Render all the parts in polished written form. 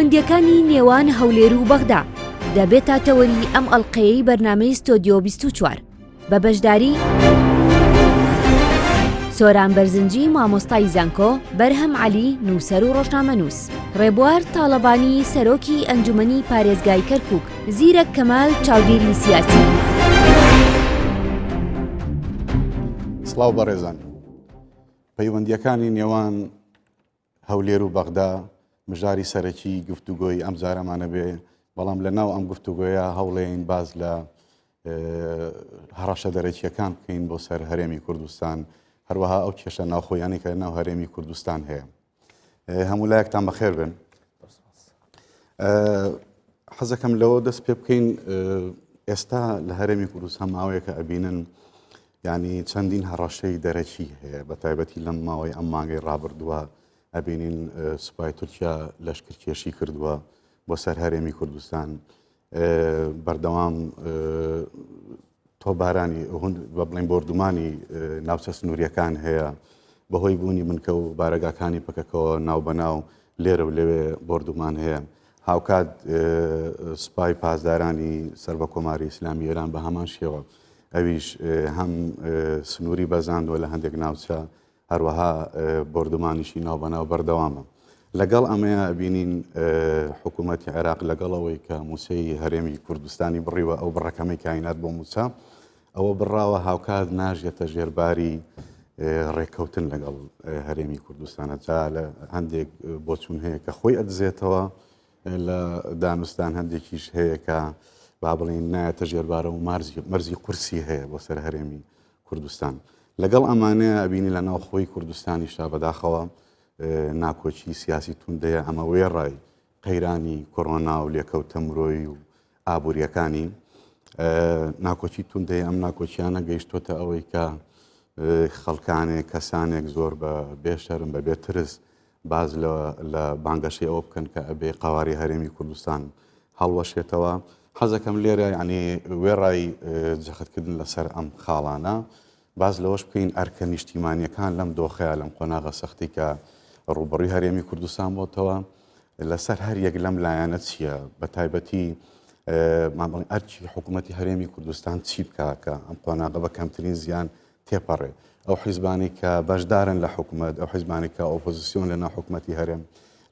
پەیوەندیەکانی نێوان هەولێر و بەغدا دەبێتە تەوەری ئەم ئەڵقەیەی بەرنامەی ستۆدیۆ 24 بە بەشداری سۆران بەرزنجی مامۆستای زانکۆ، بەرهەم عەلی نووسەر و ڕۆژنامەنووس، ڕێبوار تاڵەبانی سەرۆکی ئەنجومەنی پارێزگای کەرکووک، زیرەک کەمال چاودێری سیاسی. سڵاو بەڕێزان، پەیوەندیەکانی نێوان هەولێر و بەغدا مژاری سەرەکی گفتوگۆی ئەم جارەمانە بێ، بەڵام لە ناو ئەم گفتوگۆیە هەوڵێن باز لە هەڕەشە دەرەکیەکان بکەین بۆ سەر هەرێمی کوردستان، هەروەها ئەو کێشە ناوخۆیانی کە ناو هەرێمی کوردستان هەیە. هەموو لایەکتان بەخێر بن. حەزەکەم لەوە دەست پێ بکەین ئێستا لە هەرێمی کوردستان ماوەیەکە ئەبینن ینی چەندین هەڕەشەی دەرەکی هەیە، بە تایبەتی لەم ماوەی ئەم مانگەی ڕابردووە ئەبینین سوپای تورکیا لەشکرکێشی کردووە بۆ سەر هەرێمی کوردستان، بەردەوام تۆبارانی بە بڵین بردومانی ناوچە سنووریەکان هەیە بەهۆی بوونی منکە و بارەگاکانی پکەکەەوە ناو بەناو لێرە و لەوێ بردومان هەیە. هاوکات سوپای پاسدارانی سەر بە کۆماری ئیسلامی ئێران بە هەمان شێوە ئەویش هەم سنووری بەزاندووە لە هەندێک ناوچە، هەروەها بردومانیشی ناو بەناو بەردەوامە. لەگەڵ ئەمەیە ئەبینین حکوومەتی عێراق لەگەڵەوەی کە موسەی هەرێمی کوردستانی بڕیوە ئەو بڕەکەمەی کاینات بۆ موسا، ئەوە بڕاوە هاوکات ناژێتە ژێرباری ڕێککەوتن لەگەڵ هەرێمی کوردستانە. جا لە هەندێک بۆچوون هەیە کە خۆی ئەدزێتەوە لە دانوستان، هەندێکیش هەیە کە با بڵین نایەتە ژێربارە و مەرزی قورسی هەیە بۆ سەر هەرێمی کوردستان. لەگەڵ ئەمانەیە ئەبینی لە ناو خۆی کوردستانیشتا بەداخەوە ناکۆچی سیاسی توندەیە، ئەمە وێڕای قەیرانی کۆڕۆنا و لێکەوتە مرۆیی و ئابوووریەکانی ناکۆچی توندەیە. ئەم ناکۆچیانە گەیشتۆتە ئەوەی کە خەڵکانێک کەسانێک زۆر بە بێشەرم بە بێترس باز لە بانگەشی ئەوە بکەن کە ئەبێ قەواری هەرێمی کوردستان هەڵوەشێتەوە. حەزەکەم لێرە ینی وێڕای جەختکردن لەسەر ئەم خاڵانە باز لەوەش بکەین ئەرکە نیشتیمانیەکان لەم دۆخەیە لەم قۆناغە سەختی کە ڕوبڕووی هەرێمی کوردستان بۆتەوە لەسەر هەر یەک لەم لایەنە چییە، بە تایبەتی مابڵی ئەرکی حکوومەتی هەرێمی کوردستان چی بکە کە ئەم قۆناغە بە کەمترین زیان تێپەڕێ. ئەو حیزبانی کە بەشدارن لە حکوومەت، ئەو حیزبانی کە ئۆپۆزیسیۆن لە ناو حکوومەتی هەرێم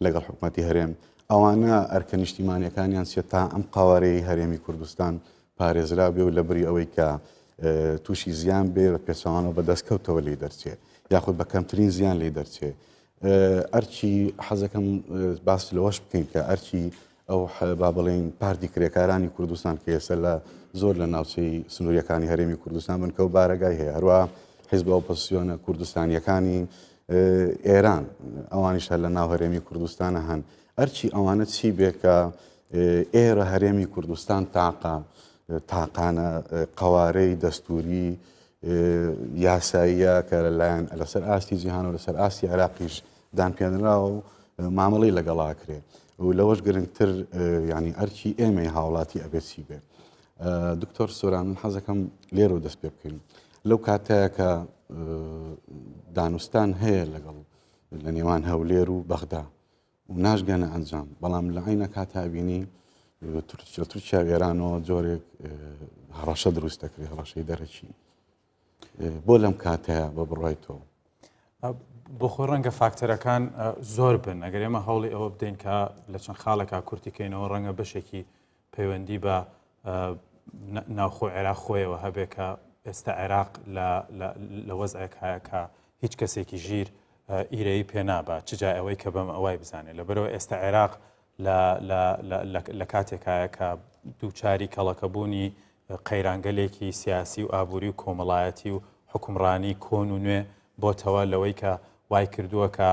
لەگەڵ حکوومەتی هەرێم، ئەوانە ئەرکە نیشتیمانیەکانیان چێت تا ئەم قاوارەی هەرێمی کوردستان پارێزرا بێ و لەبری ئەوەی کە تووشی زیان بێ بە پێچەوانەوە بەدەستکەوتەوە لی دەرچێ یاخود بە کەمترین زیان لی دەرچێ. ئەرچی حەزەکەم باس لەوەش بکەین کە ئەرچی ئەو با بڵێن پارتی کرێکارانی کوردستان کە ئێستا لە زۆر لە ناوچەی سنووریەکانی هەرێمی کوردستان بن کە و بارەگای هەیە، هەروە حیزب ئۆپۆزیسیۆنە کوردستانیەکانی ئێران ئەوانیش لە ناو هەرێمی کوردستانە هەن. ئەرچی ئەوانە چی بێ کە ئێرە هەرێمی کوردستان تاقانە قەوارەی دەستوری یاساییە کە لەلایەن لەسەر ئاستی جیهان و لەسەر ئاستی عێراقیش دانپێنراوە و مامەڵی لەگەڵاکرێ و لەوەش گرنگتر ینی ئەرکی ئێمەی هاوڵاتی ئەبێت چی بێ. دکتۆر سۆران، من حەزەکەم لێرە دەست پێ بکەین لەو کاتەیە کە دانوستان هەیە لەگەڵ لە نێوان هەولێر و بەغدا و ناشگەنە ئەنجام، بەڵام لە عینە کاتە بینی تورکیا و ئێرانەوە جۆرێک هەڕەشە دروست دەکرێت، هەڕەشەی دەرەکی بۆ لەم کاتەیە بە بڕایتەوە. بۆ خۆی ڕەنگە فاکتەرەکان زۆر بن، ئەگەر ئێمە هەوڵی ئەوە بدەین کە لە چەند خاڵێکا کورتیکەینەوە ڕەنگە بەشێکی پەیوەندی بە ناوخۆ عێراق خۆیەوە هەبێ کە ئێستا عێراق لە وەزعێک هەیە کە هیچ کەسێکی ژیر ئیرەی پێنابە چجا ئەوەی کە بەم ئەوای بزانێت. لەبەرەوە ئێستا عێراق لە کاتێکایە کە دووچاری کەڵەکەبوونی قەیرانگەلێکی سیاسی و ئابووری و کۆمەڵایەتی و حکومڕانی کۆن و نوێ بۆتەوە لەوەی کە وای کردووە کە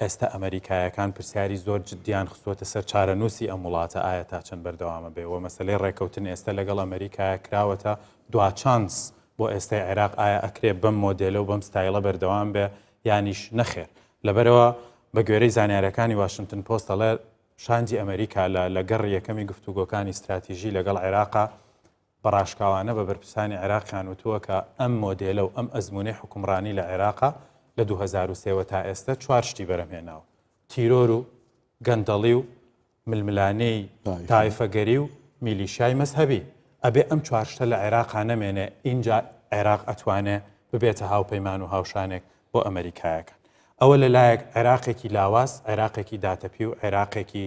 ئێستا ئەمریکایەکان پرسیاری زۆر جددیان خستووەتە سەر چارەنووسی ئەم وڵاتە ئایا تا چەند بەردەوامە بێ و مەسەلەی ڕێکەوتن ئێستا لەگەڵ ئەمریکایە کراوەتە دوچانس بۆ ئێستای عێراق ئایا ئەکرێ بەم مۆدێلە و بەم ستایڵە بەردەوام بێ یانیش نەخێر. لەبەرەوە بە گوێرەی زانیاریەکانی واشنگتن پۆست دەڵێ شاندی ئەمریکا لە گەڕ یەکەمی گفتوگۆکانی استراتیژی لەگەڵ عێراقا بەڕاشکاوانە بە بەرپرسانی عێراقیان وتووە کە ئەم مۆدێلە و ئەم ئەزمونەی حکومڕانی لە عێراقا لە 2003 تا ئێستا 4 شتی بەرەمهێناوە: تیرۆر و گەندەڵی و ململانەی تایفەگەری و میلیشای مەزهەبی ئەبێ ئەم چوارشتە لە عێراقا نەمێنێ اینجا عێراق ئەتوانێ ببێتە هاوپەیمان و هاوشانێک بۆ ئەمریکایەکان ئەوە لەلایەک عێراقێکی لاواز عێراقێکی داتەپی و عێراقێکی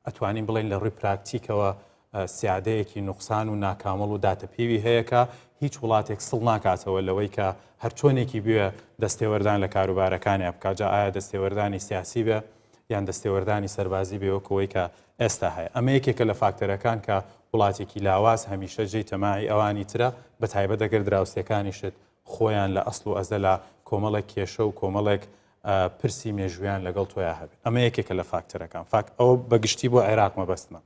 ئەتوانین بڵێن لە ڕووی پراکتیکەوە سیادەیەکی نوقسان و ناکامەڵ و داتەپێوی هەیە کە هیچ وڵاتێک سڵ ناکاتەوە لەوەی کە هەرچۆنێکی بوێ دەستێوەردان لە کاروبارەکانی بکات جا ئایا دەستێوەردانی سیاسی بێ یان دەستێوەردانی سەربازی بێوەکەوەی کە ئێستا هەیە ئەمە یەکێکە لە فاکتەرەکان کە وڵاتێکی لاواز هەمیشە جێی تەماعی ئەوانی ترە بە تایبەت دەگەر دراوسەکانیشت خۆیان لە ئەسڵ و ئەزە لە کۆمەڵێک کێشە و کۆمەڵێک پرسی مێژویان لەگەڵ تۆیا هەبێت ئەمە یەکێکە لە فاکتەرەکان ئەوە بەگشتی بۆ عێراق مەبەستمە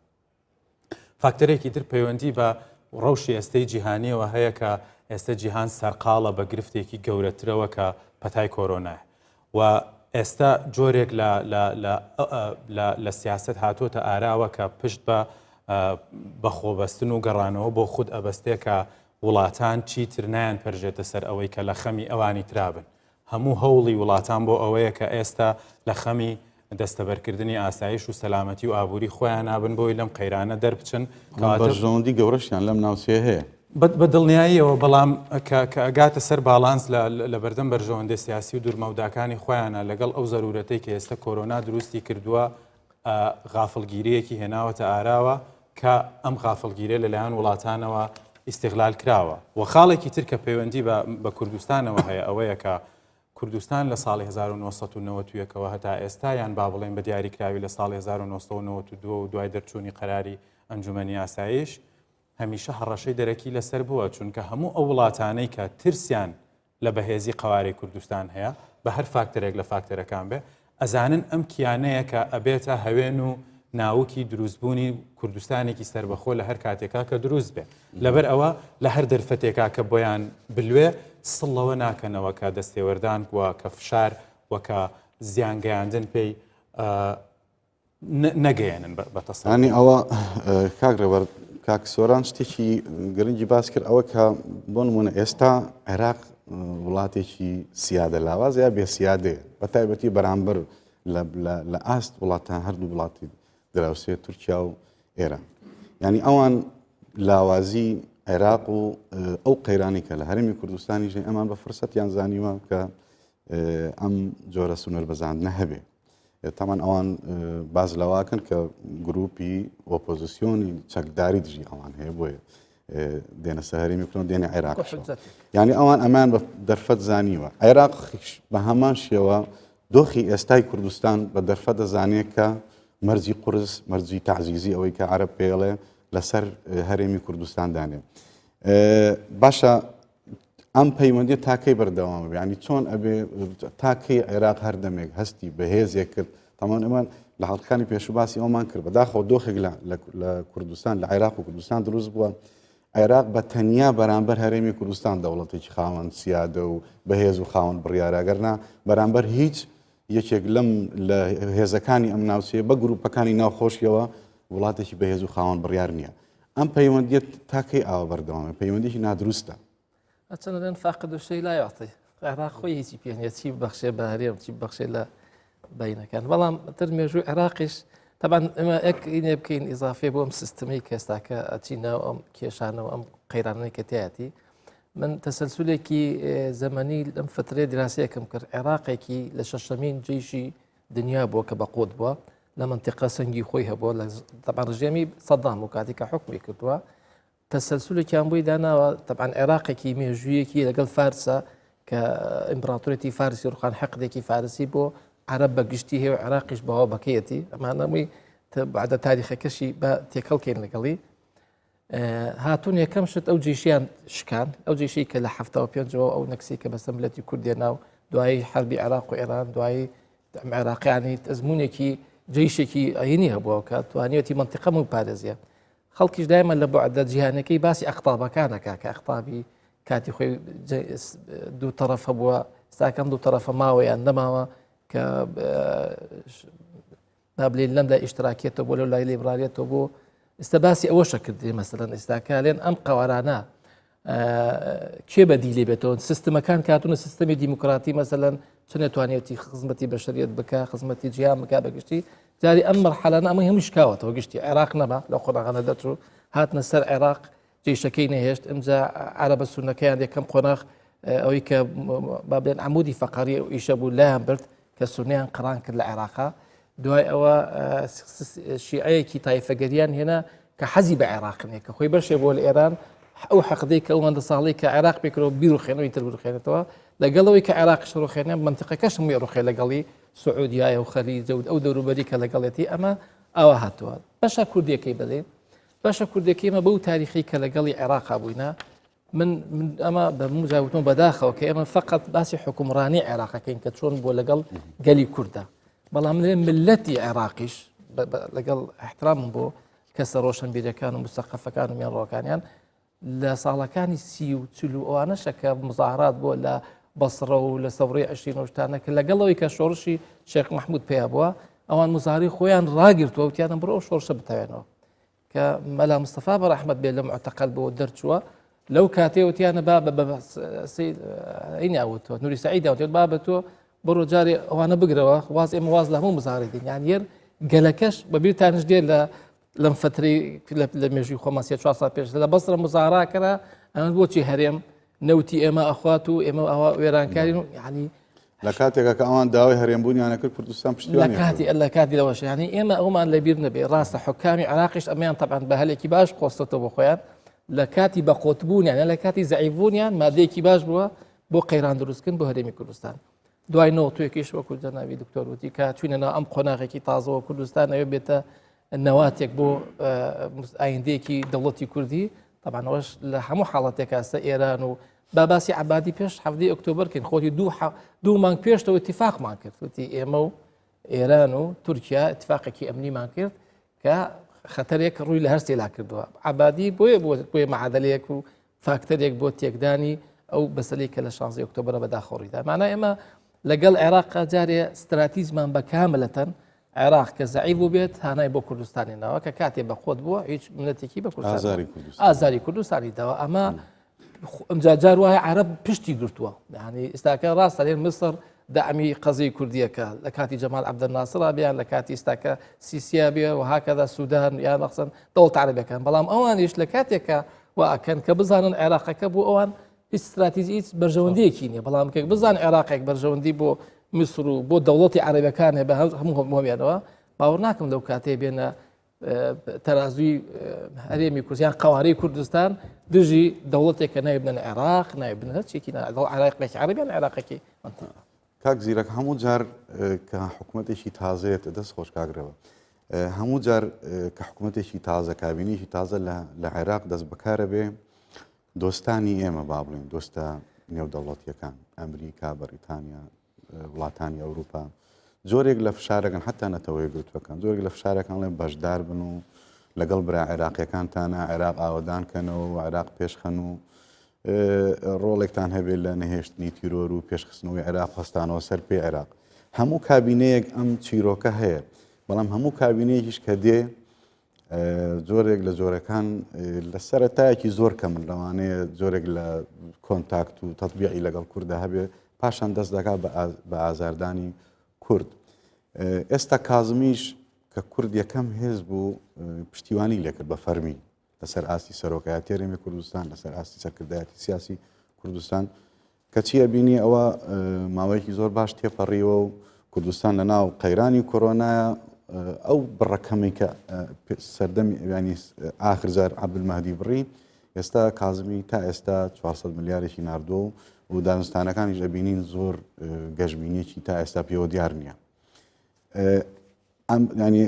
فاکتەرێکی تر پەیوەندی بە ڕەوشی ئێستەی جیهانیەوە هەیە کە ئێستا جیهان سەرقاڵە بە گرفتێکی گەورەترەوە کە پەتای کۆرۆنایە و ئێستا جۆرێک لە سیاست هاتوۆتە ئاراوە کە پشت بە خۆبەستن و گەڕانەوە بۆ خود ئەبەستێ کە وڵاتان چیتر نیان پەرژێتە سەر ئەوەی کە لە خەمی ئەوانی ترابن هەموو هەوڵی وڵاتان بۆ ئەوەیە کە ئێستا لە خەمی دەستەبەرکردنی ئاسایش و سەلامەتی و ئابووری خۆیان نابن بۆی لەم قەیرانە دەربچن بەژەوەندی گەورەشیان لەم ناوچەیە هەیە بە دڵنیاییەوە بەڵام کە ئەگاتە سەر باڵانس لە بەردەم بەرژەوەندە سیاسی و دوورمەوداکانی خۆیانە لەگەڵ ئەو زەرورەتەی کە ئێستا کۆرۆنا دروستی کردووە غافڵگیریەکی هێناوەتە ئاراوە کە ئەم غافڵگیرە لەلایەن وڵاتانەوە ئیستیغلال کراوە و خاڵێکی تر کە پەیوەندی بە کوردستانەوە هەیە ئەوەیە کە کوردستان لە ساڵی 1990ەوە هەتا ئێستا یان با بڵێن بە دیاریکراوی لە ساڵی 1992 و دوای دەرچوونی قەراری ئەنجومەنی ئاسایش هەمیشە هەڕەشەی دەرەکی لەسەر بووە چونکە هەموو ئەو وڵاتانەی کە ترسیان لە بەهێزی قەواری کوردستان هەیە بە هەر فاکتەرێک لە فاکتەرەکان بێ ئەزانن ئەم کیانەیە کە ئەبێتە هەوێن و ناوکی دروستبوونی کوردستانێکی سربەخۆ لە هەر کاتێکا کە دروست بێ لەبەر ئەوە لە هەر دەرفەتێکا کە بۆیان بلوێ سڵەوە ناکەنەوە کە دەستێوەردان وە کە فشار وەکە زیانگەیاندن پێی نەگەیەنن بەتەسەڵی ئەوە کاگرەوەر کاک سۆران شتێکی گرنگی باس کرد ئەوە کە بۆ نمونە ئێستا عێراق وڵاتێکی سیادە لاواز یا بێ سیادەیە بە تایبەتی بەرامبەر لە ئاست وڵاتان هەردوو وڵاتی دراوسێت تورکیا و ئێران یعنی ئەوان لاوازی عێراق و ئەو قەیرانی کە لە هەرمی کوردستانی ژێ ئەمان بە فرسەتیان زانیوە کە ئەم جۆرە سونەر بەزاندنە هەبێ تامان ئەوان باز لەواکەن کە گروپی ئۆپۆزیسیۆنی چەکداری دژی ئەوان هەیە بۆیە دێنە سەهەرمی کوردن دێنە عێراق یعنی ئەوان ئەمان بە دەرفەت زانیوە عێراق بە هەمان شێوە دۆخی ئێستای کوردستان بە دەرفەت دەزانێت کە مەرجی قورس مەرجی تەعزیزی ئەوەی کە عەرەب پێڵێ لەسەر هەرێمی کوردستان دانێ باشە ئەم پەیوەندی تاکەی بەردەوام بێ ینی چۆن ئەبێ تاکەی عێراق هەردەمێک هەستی بەهێزێک کرد تامان ئەمان لە حەڵقەکانی پێشوباسی ئەومان کرد بەداخەوە دۆخێک لە کوردستان لە عێراق و کوردستان دروست بووە عێراق بە تەنیا بەرامبەر هەرێمی کوردستان دەوڵەتێکی خاوەن سیادە و بەهێز و خاوەن بڕیارەگەرنا بەرامبەر هیچ یەکێک لەم لە هێزەکانی ئەم ناوچەیە بە گروپەکانی ناوخۆشیەوە وڵاتێکی بەهێز و خاوەن بڕیار نییە ئەم پەیوەندیت تاکەی ئاوە بەردەوامە پەیوەندیی نادروستە أتمنى فاقد الشيء لا يعطي عراق خوي هيجي بيان يتسيب بخشي بهريم تسيب بخشي لا بينه كان والله ترمي جو عراقيش طبعا ما اك يمكن اضافه بوم سيستمي كاستاكا اتينا ام كيشانا وام قيراني كتياتي من تسلسلي كي زمني لم فتره دراسيه كم كر عراقي كي لششمين جيشي دنيا بو كبقود بو لمنطقه سنجي خويها بو طبعا رجيمي صدام وكاتي كحكمي كتوا تسلسل كان بوي دانا طبعا عراقي كي ميجوي كي لقل فارسة كإمبراطوريتي فارسي رخان حقدي كي فارسي بو عرب بقشتي هي عراقيش بوا بكيتي أما أنا مي بعد تاريخ كشي با تيكل كين لقلي هاتون يكم شت أو جيشيان شكان أو جيشي كلا حفتا وبينجو أو نكسيكا بسملتي كردينا دواي حرب عراق وإيران دواي عراق يعني تزموني كي جيشي كي عينيها بوا كاتوانيوتي منطقة مو بارزية خەڵکیش دایما لە بۆعدە جیهانەکەی باسی ئەقتابەکانەکە کە ئەقتابی کاتی خۆی دوو تەرەفە بووە ئێستاکەم دوو تەرەفە ماوەیان نەماوە کە با بڵێن لەم لای ئیشتراکێتەوە بۆ لەو لای لیبرالیەتەوە بۆ ئێستا باسی ئەوەشە کردی مەسەلەن ئێستاکە لێن ئەم قەوارانە کێ بەدیلی بێتەوە سیستمەکان کاتونە سیستەمی دیموکراتی مەسەلەن چ نەتوانێتی خزمەتی بەشەریەت بکە خزمەتی جیان بکە بەگشتی جاري أم مرحلة أنا أمي مش كاوت وقشتي عراق نبا لو قرنا غنا دترو هاتنا سر عراق جيش كينه هيشت امزا عرب السنة كان دي كم قناخ أو يك بابين عمودي فقري ويشبو لامبرت كسنيان قران كل العراق دواي أو الشيعية كي طائفة قديان هنا كحزب عراق هيك خوي برشا بول إيران أو حقديك أو من صالي كعراق بيكرو بيرو خينا ويتربو خينا توا لقالوا كعراق شرو خينا منطقة كاش مو يروح لقالي سعودية أو خليج أو دور بريكا لقالتي أما أو هاتوا باشا كردية كي بدين باشا كردية كي ما بو تاريخي كلقالي عراق أبوينا من أما بمجاوتون بداخل وكي أما فقط باسي حكمراني عراق كين كتشون بو لقال قالي كردة بلا من ملتي عراقيش لقال احترام بو كسر روشن بيجا كانوا مستقفة كانوا من روكان يعني لا صالة كان يسيو تلو وأنا شكا مظاهرات بو لا بصرة ولا ثورية 20 وشتانا كلا قالوا يكشورشي شيخ محمود بيابوا أوان مظاهري خويان راقرتو وتيانا برو شورش بتاعنا كملا مصطفى بر أحمد بيلا معتقل بو درتشوا لو كاتي وتيانا بابا سيد إني أوتو نوري سعيد أوتو بابتو برو جاري وأنا بقرا واز إما واز له مو مظاهري يعني ير قالكش ببير تانش ديال لم فتري لم يجي خماسية شو عصا بيش لا بصرة مظاهرة كذا أنا بوتشي هريم نوتي إما أخواتو إما ويران كارين يعني لكاتك كأمان داوي هريمبوني أنا كل كردستان بشتواني لكاتي لوش يعني إما هما اللي بيرنا براس حكامي عراقيش أميان طبعا بهالك باش قصته بخويان لكاتي بقوتبون يعني لكاتي زعيفون يعني ما ديكي باش بو قيران دروسكن بو هريمي كردستان دوای نۆتوێکیش وەکو جەناوی دکتۆر وتی کە چوینەوە ئەم قۆناغێکی تازەوە کوردستان ئەوێ بێتە نەواتێک بۆ ئایندەیەکی دەوڵەتی کوردی طبعا ئەوەش لە هەموو حاڵەتێک ئەستا ئێران و باباسی عبادی پێش 7 ئۆکتۆبر کرد خۆتی دوو مانگ پێشتەوە اتفاقمان کرد وتی ئێمە و ئێران و تورکیا اتفاقێکی ئەمنیمان کرد کە خەتەرێک ڕووی لە هەر سێلا کردووە عبادی بۆیە معادلەیەک و فاکتەرێک بۆ تێکدانی ئەو بەسەلەی کە لە 16 ئۆکتۆبر بەداخۆڕیدا مانای ئێمە لەگەڵ عێراق جارێ استراتیزمان بە کاملەتەن عێراق کە زەعیف بوو بێت هانای بۆ کوردستانێنەوە کە کاتێ بەخۆت بووە هیچ منەتێکی بە کوردستان ئازاری کوردستانی داوە ئەمە ئەمجار وایە عەرەب پشتی گرتووە یعنی ئێستاکە ڕاستە لێن مسر دعمی قەزەی کوردیەکە لە کاتی جەمال عەبدەلناسر بیان لە کاتی ئێستاکە سیسیا بێ و هاکەدا سوودان یان مەخسەن دەوڵەت عەرەبیەکان بەڵام ئەوانیش لە کاتێکە واکەن کە بزانن عێراقەکە بۆ ئەوان استراتیژی بەرژەوەندیەکی نییە بەڵام کە بزان عێراقێک بەرژەوەندی بۆ میسر و بۆ دەوڵەتی عەرەبیەکانێ بە هەموو هەموویانەوە باوەڕ ناکەم لەو کاتێ بێنە تەرازوی هەرێمی کوردستان قەوارەی کوردستان دژی دەوڵەتێکە نایبنن عێراق نایبنە هەرچێکی عێراقێکی عەرەبیان عێراقێکی کاک زیرەک هەموو جار کە حکوومەتێکی تازەیەت دەست خۆش کاگرەوە هەموو جار کە حکوومەتێکی تازە کابینیشی تازە لە عێراق دەست بەکارە بێ دۆستانی ئێمە با بڵێن دۆستە نێودەوڵەتیەکان ئەمریکا بەریتانیا وڵاتانی ئەوروپا زۆرێک لە فشارەکەن حتا نەتەوەی گرتوەکان زۆرێک لە فشارەکان لێن بەشدار بن و لەگەڵ برا عێراقیەکانتانە عێراق ئاوەدانکەنەوە و عێراق پێشخەن و ڕۆڵێکتان هەبێت لە نەهێشتنی تیرۆر و پێشخستنەوەی عێراق هەستانەوە سەر پێ عێراق هەموو کابینەیەک ئەم چیرۆکە هەیە بەڵام هەموو کابینەیەکیش کە دێ زۆرێک لە زۆرەکان لە سەرەتایەکی زۆر کەمن لەوانەیە زۆرێک لە کۆنتاکت و تەطبیعی لەگەڵ کووردە هەبێ پاشان دەست دەکات بە ئازاردانی کورد ئێستا کازمیش کە کورد یەکەم هێز بوو پشتیوانی لێکرد بە فەرمی لەسەر ئاستی سەرۆکایەتی هەرێمی کوردستان لەسەر ئاستی سەرکردایەتی سیاسی کوردستان کە چیە بینی ئەوە ماوەیەکی زۆر باش تێپەڕیەوە و کوردستان لە ناو قەیرانی کۆرۆنایە ئەو بڕەکەمی کە سەردەمی ینی ئاخر جار عەبدولمەهدی بڕی ئێستا کازمی تا ئێستا 400 ملیارێکی ناردووە و دانوستانەکانیش ئەبینین زۆر گەشتبینیەکی تا ئێستا پێوە دیار نییە ینی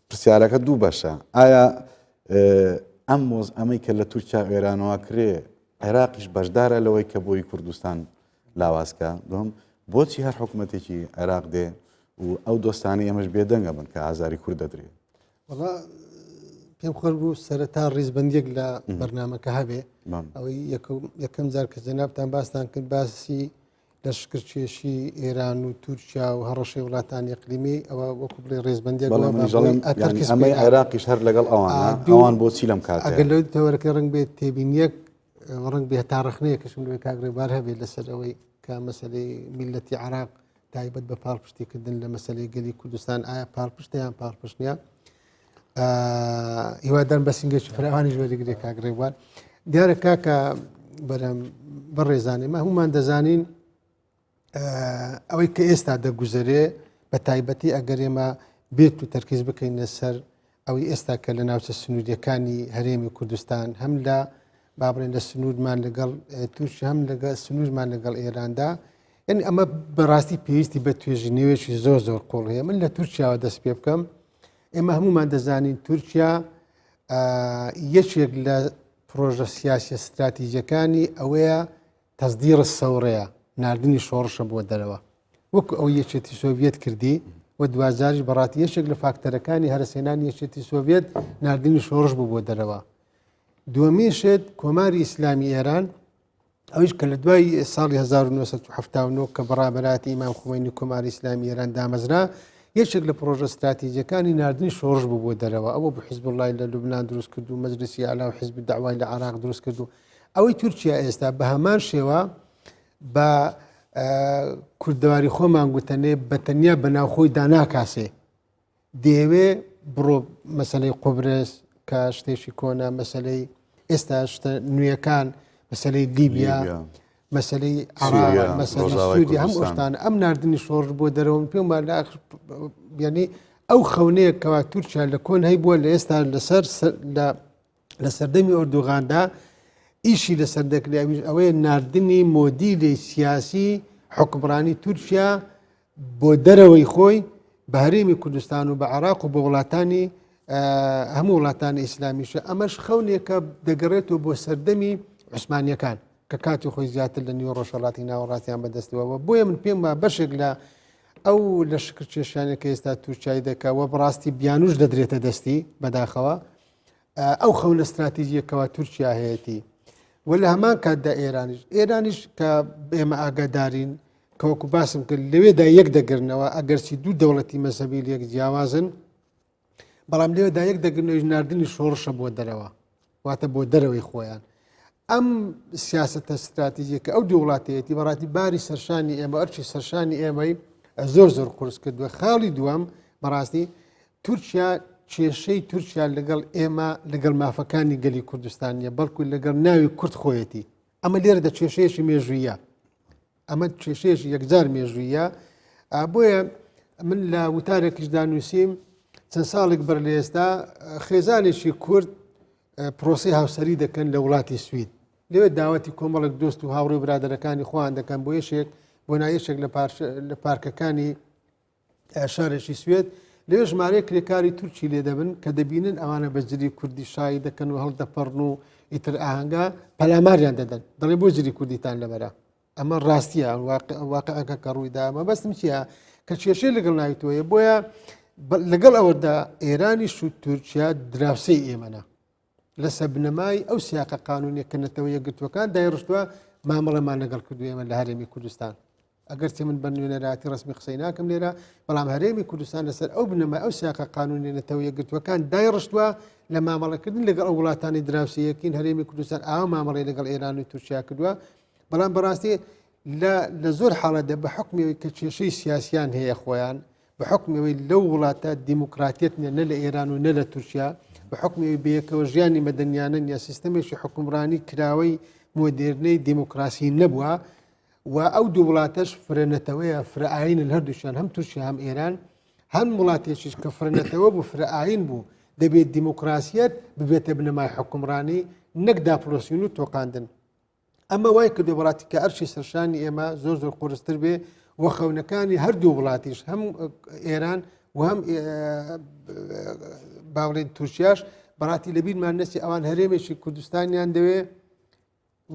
پرسیارەکە دوو بەشە ئایا ئەمەی کە لە تورکیا ئێرانەوە کرێ عێراقیش بەشدارە لەوەی کە بۆی کوردستان لاوازکە دوم بۆچی هەر حکوومەتێکی عێراق دێ و ئەو دۆستانی ئەمەش بێدەنگە بن کە ئازاری کورد دەدرێت وڵا پێم خۆش بوو سەرەتا ڕیزبەندێک لە بەرنامەکە هەبێ ئەوەی یەکەم جار کە جەنابتان باستان کرد باسی لەشکرکێشی ئێران و تورکیا و هەڕەشەی وڵاتانی ئیقلیمی ئەوە وەکو بڵێ ڕێزبەندێک ئەمەی عێراقیش هەر لەگەڵ ئەوان بۆچی لەم کات ئەگەر لەو تەوەرەکە ڕنگ بێت تێبینیەک ڕنگ بێ تاڕخنەیە کەشم لێ کاگرێبار هەبێت لەسەر ئەوەی کە مەسەلەی میلەتی عێراق تایبەت بە پاڵپشتیکردن لە مەسلەی گەلی کوردستان ئایا پاڵپشتە یان پاڵپشت نییە هیوادارم بە سنگێکی فراوانی ژوەریگرێ کاگڕێوان دیارە کاکە بەرەم بەڕێزانێمە هەمومان دەزانین ئەوەی کە ئێستا دەگوزارێ بە تایبەتی ئەگەر ئێمە بێت و تەرکیز بکەین لەسەر ئەوەی ئێستا کە لە ناوچە سنووریەکانی هەرێمی کوردستان هەم لە بابڕێن لە سنوورمان لەگەڵ تووش هەم لەگە سنوورمان لەگەڵ ئێراندا یعنی ئەمە بەڕاستی پێویستی بە توێژی نوێژی زۆر قوڵ هەیە من لە تورکیاوە دەست پێ بکەم ئێمە هەمومان دەزانین تورکیا یەکێک لە پرۆژە سیاسی استراتیژیەکانی ئەوەیە تەزدیڕ سەورەیە ناردنی شۆڕشە بۆ دەرەوە وەکو ئەو یەکێتی سۆڤێت کردی و دوازاریش بەڕاتی یەکێک لە فاکتەرەکانی هەرسێنانی یەکێتی سۆڤێت ناردنی شۆڕش بوو بۆ دەرەوە دووەمێشێت کۆماری ئیسلامی ئێران ئەوش کە لە دوای ساڵی 1970 کە بەڕابەراتی ئیمام خومینی کۆماری ئیسلامی ئێران دامەزرا یەکێک لە پرۆژە استراتیژیەکانی ناردنی شۆڕش بوو بۆ دەرەوە ئەوە بە حیزب الله لە لوبنان دروست کرد و مەجلیسی ئالا و حیزب داوای لە عێراق دروست کرد و ئەوەی تورکیا ئێستا بە هەمان شێوە بە کوردەواری خۆمان گوتەنێ بە تەنیا بەناوخۆی داناکاسێ دەیەوێ بڕۆ مەسلەی قوبرس کە شتێکی کۆنا مەسلەی ئێستا شتە نوێیەکان مەسلەی لیبیا مەسلەی عێراق مەسلەی سووریا هەم ئەوشتانە ئەم ناردنی شۆڕش بۆ دەرەوە پێم وایە یعنی ئەو خەونەیە کەوا تورکیا لە کۆن هەی بووە لە ئێستا لە سەردەمی ئۆردوغاندا ئیشی لەسەر دەکرێت ئەوەیە ناردنی مۆدیلی سیاسی حکمڕانی تورکیا بۆ دەرەوەی خۆی بە هەرێمی کوردستان و بە عێراق و بە وڵاتانی هەموو وڵاتانی ئیسلامیشە ئەمەش خەونێکە دەگەڕێتەوە بۆ سەردەمی عوسمانیەکان کە کاتی خۆی زیاتر لە نیوە ڕۆژهەڵاتی ناوەڕاستیان بەدەستەوە بۆیە من پێم وایە بەشێک لە ئەو لە شکر کێشانێکە ئێستا تورکیای دەکەوە بەڕاستی بیانوش دەدرێتە دەستی بەداخەوە ئەو خەونە استراتیژیەکەوە تورکیا هەیەی و لە هەمان کاتدا ئێرانیش کە ئێمە ئاگادارین کەوەکو باسم کرد لەوێدا یەک دەگرنەوە ئەگەرچی دوو دەوڵەتی مەسەبی لەک جیاوازن بەڵام لەوێدا یەک دەگرنەوەی ناردنی شۆڕشە بۆ دەرەوە واتە بۆ دەرەوەی خۆیان ئەم سیاسەتە استراتیژیەکە ئەو دوو وڵاتەیەتی بەڕاستی باری سەرشانی ئێمە ئەرچی سەرشانی ئێمەی زۆر قورس کردووە خاڵی دووەم بەڕاستی تورکیا کێشەی تورکیا لەگەڵ ئێمە لەگەڵ مافەکانی گەلی کوردستانیە بەڵکو لەگەڵ ناوی کورد خۆیەتی ئەمە لێرەدا کێشەیەشی مێژوویە ئەمە کێشەیەشی یەکجار مێژوویە بۆیە من لە وتارێکیشدا نووسیم چەند ساڵێک بەر لە ئێستا خێزانێکی کورد پرۆسی هاوسەری دەکەن لە وڵاتی سوید لەوێ داوەتی کۆمەڵک دۆست و هاوڕێ برادەرەکانی خۆیان دەکەن بۆ یەشێک بۆ نایەشێک لە پارکەکانی شارێکی سوێت لێ ژمارەیە کرێکاری تورکی لێ دەبن کە دەبینن ئەوانە بەجری کوردی شایی دەکەن و هەڵدەپەڕن و ئیتر ئاهەنگا پەلاماریان دەدەن دەڵێ بۆ جری کوردیتان لەبەرە ئەمە ڕاستیە واقعەکە کە ڕوویدا ئەمە بەستم چییە کە کێشەی لەگەڵ ناویتۆیە بۆیە لەگەڵ ئەوەدا ئێرانیش و تورکیا دراوسەی ئێمەە لە سەبنەمای ئەو سیاقە قانونیە کە نەتەوە یەکگرتوەکان دایڕشتووە مامەڵەمان لەگەڵ کردو ئێمە لە هەرێمی کوردستان ئەگەر چێ من بە نوێنەراتی ڕسمی قسەی ناکەم لێرە بەڵام هەرێمی کوردستان لەسەر ئەو بنەمای ئەو سیاقە قانونی نەتەوە یەکگرتوەکان دایڕشتووە لە مامەڵەکردن لەگەڵ ئەو وڵاتانی دراوسەیەکین هەرێمی کوردستان ئاوا مامەڵی لەگەڵ ئێران و تورکیا کردووە بەڵام بەڕاستی لە زۆر حاڵەتدا بە حکمەوەی کە کێشەی سیاسیان هەیە خۆیان بە حکمەوەی لەو وڵاتە دیموکراتیت نە لە ئێران و نە لە تورکیا بە حکمەوەی بەیەکەوە ژیانی مەدەنیانن یا سیستەمێکی حکومڕانی کراوەی مۆدێرنەی دیموکراسی نەبووە و ئەو دوو وڵاتەش فرەنەتەوەیە فرەئاین لە هەردووشیان هەم تورکیا هەم ئێران هەم وڵاتێکیش کە فرەنەتەوە بوو فرەئاین بوو دەبێت دیموکراسیەت ببێتە بنەمای حکومڕانی نەک داپلۆسین و تۆقاندن ئەمە وای کردو وڵاتی کە ئەرشی سەرشانی ئێمە زۆر قورستر بێ وە خەونەکانی هەردوو وڵاتیش هەم ئێران و هەم باوڵێن تورکیاش بەڕاتی لەبیرمان نەچی ئەوان هەرێمێکی کوردستانیان دەوێ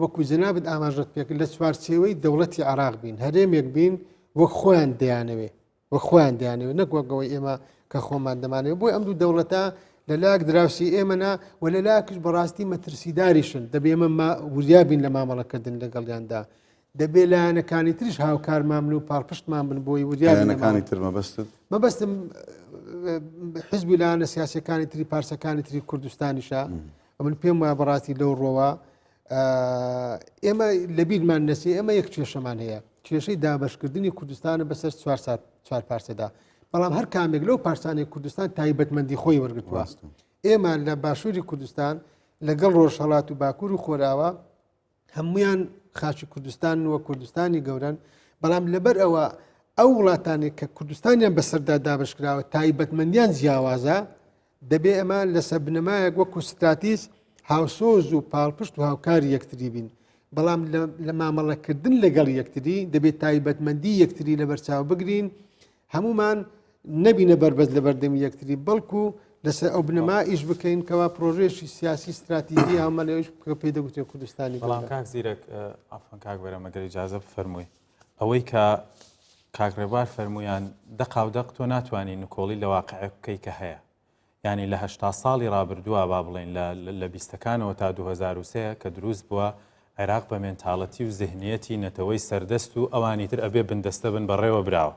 وەکو جەنابەت ئاماژەت پێکرد لە چوارچێوەی دەوڵەتی عێراق بین هەرێمێک بین وەک خۆیان دەیانەوێ وەک خۆیان دەیانەوێ نەک وەکەوەی ئێمە کە خۆمان دەمانەوێت بۆی ئەم دوو دەوڵەتە لەلاک دراوسی ئێمەنا و لەلاکش بەڕاستی مەترسیداریشن دەبێ ئێمە وریابین لە مامەڵەکردن لەگەڵیاندا دەبێت لایەنەکانی تریش هاوکارمان بن و پاڵپشتمان بن بۆی وریابەکانی تر مەبەستم حیزبی لایەنە سیاسەکانی تری پارسەکانی تری کوردستانیشە من پێم وایە بەڕاستی لەو ڕۆوە ئێمە لەبیرمان نەچێ ئێمە یەک کێشەمان هەیە کێشەی دابەشکردنی کوردستانە بەسەر 4 پارچەدا بەڵام هەر کامێک لەو پارچانەی کوردستان تایبەتمەندی خۆی وەرگتووە ئێمە لە باشووری کوردستان لەگەڵ ڕۆژهەڵات و باکوور و خۆراوە هەمویان خاچی کوردستان وە کوردستانی گەورن بەڵام لەبەر ئەوە ئەو وڵاتانی کە کوردستانیان بەسەردا دابشکراوە تایبەتمەندیان جیاوازە دەبێ ئەمە لەسەر بنەمایەک وەکو ستراتیز هاوسۆز و پاڵپشت و هاوکاری یەکتری بین بەڵام لە مامەڵەکردن لەگەڵ یەکتری دەبێت تایبەتمەندی یەکتری لە بەرچاو بگرین هەمومان نەبینە بەربەز لە بەردەمی یەکتری بەڵکو لەسەر ئەو بنەما ئیش بکەین کەوا پرۆژێشی سیاسی استراتیژی هەمەلەوەش پێ دەگوتێت کوردستانی بەڵام کاک زیرەک ئافان کاک بەرەمەگەری ئیجازە بفەرمووی ئەوەی کە کاکڕێبوار فەرمویان دەقاودەق تۆ ناتوانانی نکۆڵی لە واقعە بکەی کە هەیە ینی لە 80 ساڵی ڕابردووە با بڵێن لە 20ەکانەوە تا 2003 کە دروست بووە عێراق بە مێنتاڵەتی و زیهنیەتی نەتەوەی سەردەست و ئەوانی تر ئەبێ بندەستە بن بەڕێوە براوە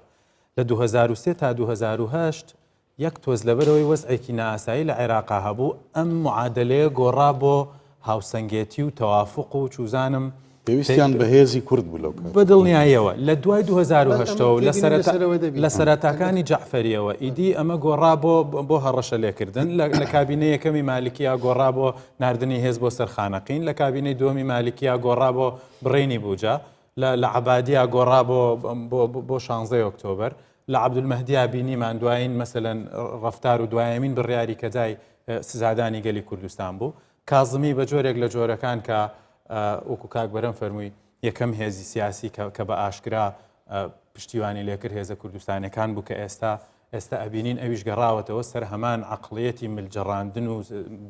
لە 2003 تا 2008 یەک تۆز لەبەرەوەی وەزعێکی نائاسایی لە عێراقا هەبوو ئەم معادلەیە گۆڕا بۆ هاوسەنگێتی و تەوافق و چوزانم پێویستیان بەهێزی کورد بوو لەو بەدڵنیاییەوە لە دوای 2010ەوە لە سەرەتاکانی جەعفەریەوە ئیدی ئەمە گۆڕا بۆ هەڕەشە لێکردن لە کابینە یەکەمی مالیکیا گۆڕا بۆ ناردنی هێز بۆ سەرخانەقین لە کابینەی دووەمی مالیکیا گۆڕا بۆ بڕێنی بووجە لە عەبادیا گۆڕا بۆ 16 ئۆکتۆبەر لە عەبدولمەهدیا بینیمان دوایین مەسەلەن ڕەفتار و دوایەمین بڕیاری کەدای سزادانی گەلی کوردستان بوو کازمی بە جۆرێک لە جۆرەکان کە وەکو کاک بەرەم فەرمووی یەکەم هێزی سیاسی کە بە ئاشکرا پشتیوانی لێکرد هێزە کوردستانەکان بوو کە ئێستا ئەبینین ئەویش گەڕاوەتەوە سەر هەمان عەقڵیەتی ملجەڕاندن و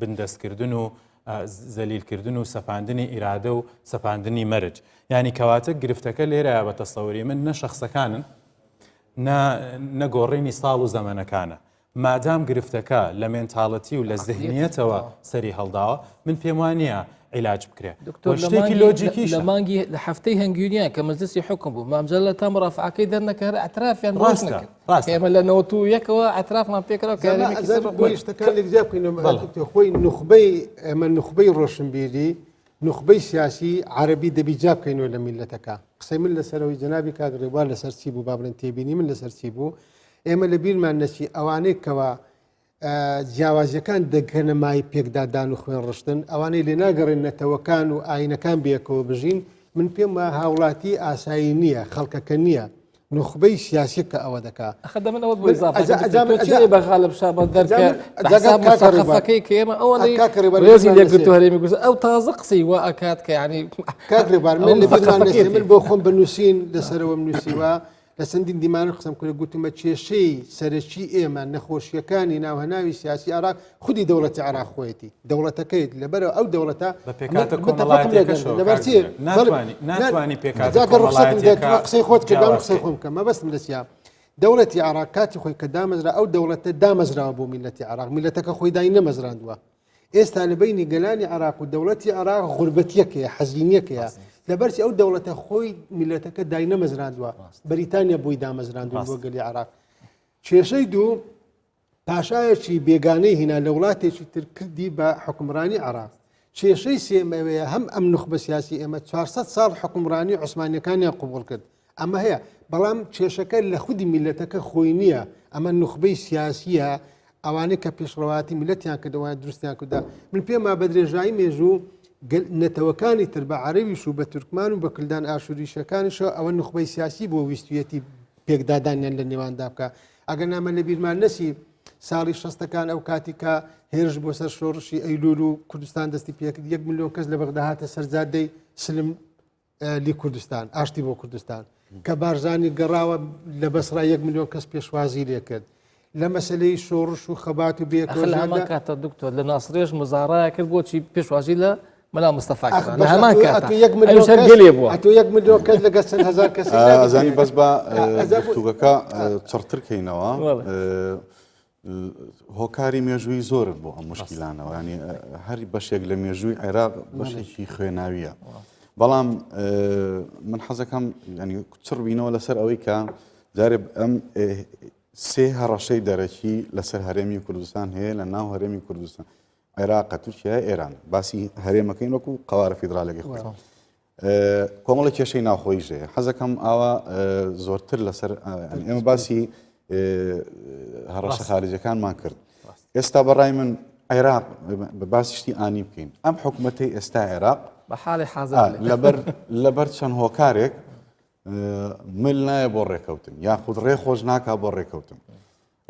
بندەستکردن و زەلیلکردن و سەپاندنی ئیرادە و سەپاندنی مەرج ینی کەواتە گرفتەکە لێرەیە بە تەسەوری من نە شەخسەکانن نەگۆڕینی ساڵ و زەمەنەکانە مادام گرفتەکە لە مێنتاڵەتی و لە زەهنیەتەوە سەری هەڵداوە من پێم وانە عیلاج بکرێ شتێکی لۆجیکیش لە مانگی لە هەفتەی هەنگوینیان کە مەجلسی حکم بوو مامزە لە تا ڕافعەکەی دەرنەکەر ئەترافیان ڕاست ئێمە لە 91ەوە ئەترافمان پێکەوە شتەکان لێجیا بکەین خۆی نخبەی ئەمە نخبەی ڕۆشنبیری نخبەی سیاسی عربی دەبی جا بکەینەوە لە میلەتەکە قسەی من لەسەرەوەی جەنابی کاگڕێبوار لەسەر چی بوو با بڵێن تێبینی من لەسەر چی بوو ئێمە لە بیرمان نەچی ئەوانەی کەوا جیاوازیەکان دەگەنە مای پێکدادان و خوێن ڕشتن ئەوانەی لێ ناگەڕێن نەتەوەکان و ئاینەکان بێکەوە بژین من پێم وە هاوڵاتی ئاسایی نییە خەڵکەکە نییە نخبەی سیاسی کە ئەوە دەکا بەغالب شابە دەرکەفەکەی کە ئێمە ئەوەێزی لێگرتو هەرێمی گوز ئەو تازە قسەی وا ئەکات کە ینی کاکرێبار من لە من بۆ خۆم بنووسین لەسەرەوە نووسیوە لە سندین دیمان قسم کرد گوتمە کێشەی سەرەکی ئێمە نەخۆشیەکانی ناوهەناوی سیاسی عراق خودی دەوڵەتی عراق خۆیەتی دەوڵەتەکەیت لەبەرەوە ئەو دەوڵەتە ناتوانانی قسەی خۆت کردام قسەی خۆم کە مەبەستم لەسیا دەوڵەتی عراق کاتی خۆی کە دامەزرا ئەو دەوڵەتە دامەزراوە بۆ میلەتی عراق میلەتەکە خۆی دای نەمەزراندووە ئێستا لە بینی گەلانی عراق و دەوڵەتی عراق غوربەتیەکەیە حەزینیەکەیە لەبەرچی ئەو دەوڵەتە خۆی میلەتەکە دای نەمەزراندووە بەریتانیا بۆی دامەزراندووە بۆ گەلی عراق کێشەی دوو پاشایەکی بێگانەی هینا لە وڵاتێکی تر کردی بە حکمڕانی عراق کێشەی سێمەوەیە هەم ئەم نخبە سیاسی ئێمە 400 ساڵ حکمڕانی عوسمانیەکانیان قوبوڵ کرد ئەمە هەیە بەڵام کێشەکە لە خودی میلەتەکە خۆی نییە ئەمە نخبەی سیاسیە ئەوانەی کە پێشڕەواتی میلەتیان کردەوە دروستیان کردا من پێم بە درێژایی مێژوو نەتەوەکانی تر بە عەرەبیش و بە تورکمان و بە کلدان ئاشوریشەکانیشەوە ئەوە نخبەی سیاسی بۆ ویستویەتی پێکدادانیان لە نێواندا بکە ئەگەر نامە لە بیرمان نەسی ساڵی 60ەکان ئەو کاتی کە هێرش بۆ سەر شۆڕشی ئەیلول و کوردستان دەستی پێکرد 1 ملیۆن کەس لە بەغدا هاتە سەرجادەی سلم لی کوردستان ئاشتی بۆ کوردستان کە بارزانی گەڕاوە لە بەسرا 1 ملیۆن کەس پێشوازی لێ کرد لە مەسلەی شۆڕش و خەبات و بێکەوە کاتە دکتۆر لە ناسرێژ مزارایە کرد بۆچی پێشوازی لە مەلا مستەفا لە هەمان کاتە 1 ملیۆن کەس لەگە چەند هەزار کەس ئازانی بەس بە گفتوگەکە چڕترکەینەوە هۆکاری مێژووی زۆر بۆ ئەم مشکلانەوە ینی هەری بەشێک لە مێژووی عێراق بەشێکی خوێناویە بەڵام من حەزەکەم ینی چڕبینەوە لەسەر ئەوەی کە جارێ ئەم سێ هەڕەشەی دەرەکی لەسەر هەرێمی کوردستان هەیە لە ناو هەرێمی کوردستان عێراق تورکیا ئێران باسی هەرێمەکەین وەکو قەوارە فیدراالەکەی خۆی کۆمەڵی کێشەی ناوخۆیی ژێ حەزەکەم ئاوا زۆرتر لەسەر ئێمە باسی هەڕەشە خارجەکانمان کرد ئێستا بەڕای من عێراق بە باسی شتی ئانی بکەین ئەم حکوومەتەی ئێستا عێراق بە حاڵی حازار لەبەر چەند هۆکارێک مل نایە بۆ ڕێکەوتن یاخود ڕێ خۆش ناکا بۆ ڕێکەوتن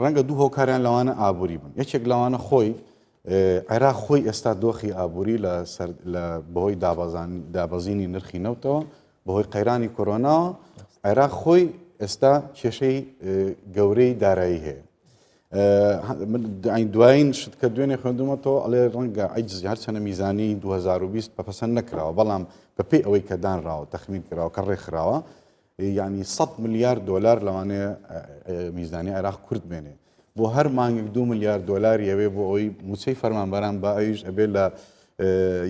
ڕەنگە دوو هۆکاریان لەوانە ئابووری بن یەکێک لەوانە خۆی عێراق خۆی ئێستا دۆخی ئابووری لە بەهۆی دابەزینی نرخی نەوتەوە بەهۆی قەیرانی کۆرۆناوە عێراق خۆی ئێستا کێشەی گەورەی دارایی هەیە دوایین شت کە دوێنێ خوێندومەتەوە ئەڵێ ڕەنگە عیجزی هەرچەنە میزانی 2020 بەپەسەند نەکراوە بەڵام بەپێی ئەوەی کە دانراوە تەخمین کراوە کە ڕێکخراوە یعنی 100 ملیار دلار لەوانەیە میزانی عێراق کورد بێنێ بۆ هەر مانگێک 2 ملیار دلار یەوێ بۆ ئەوەی موچەی فەرمانبەران بە ئەویش ئەبێ لە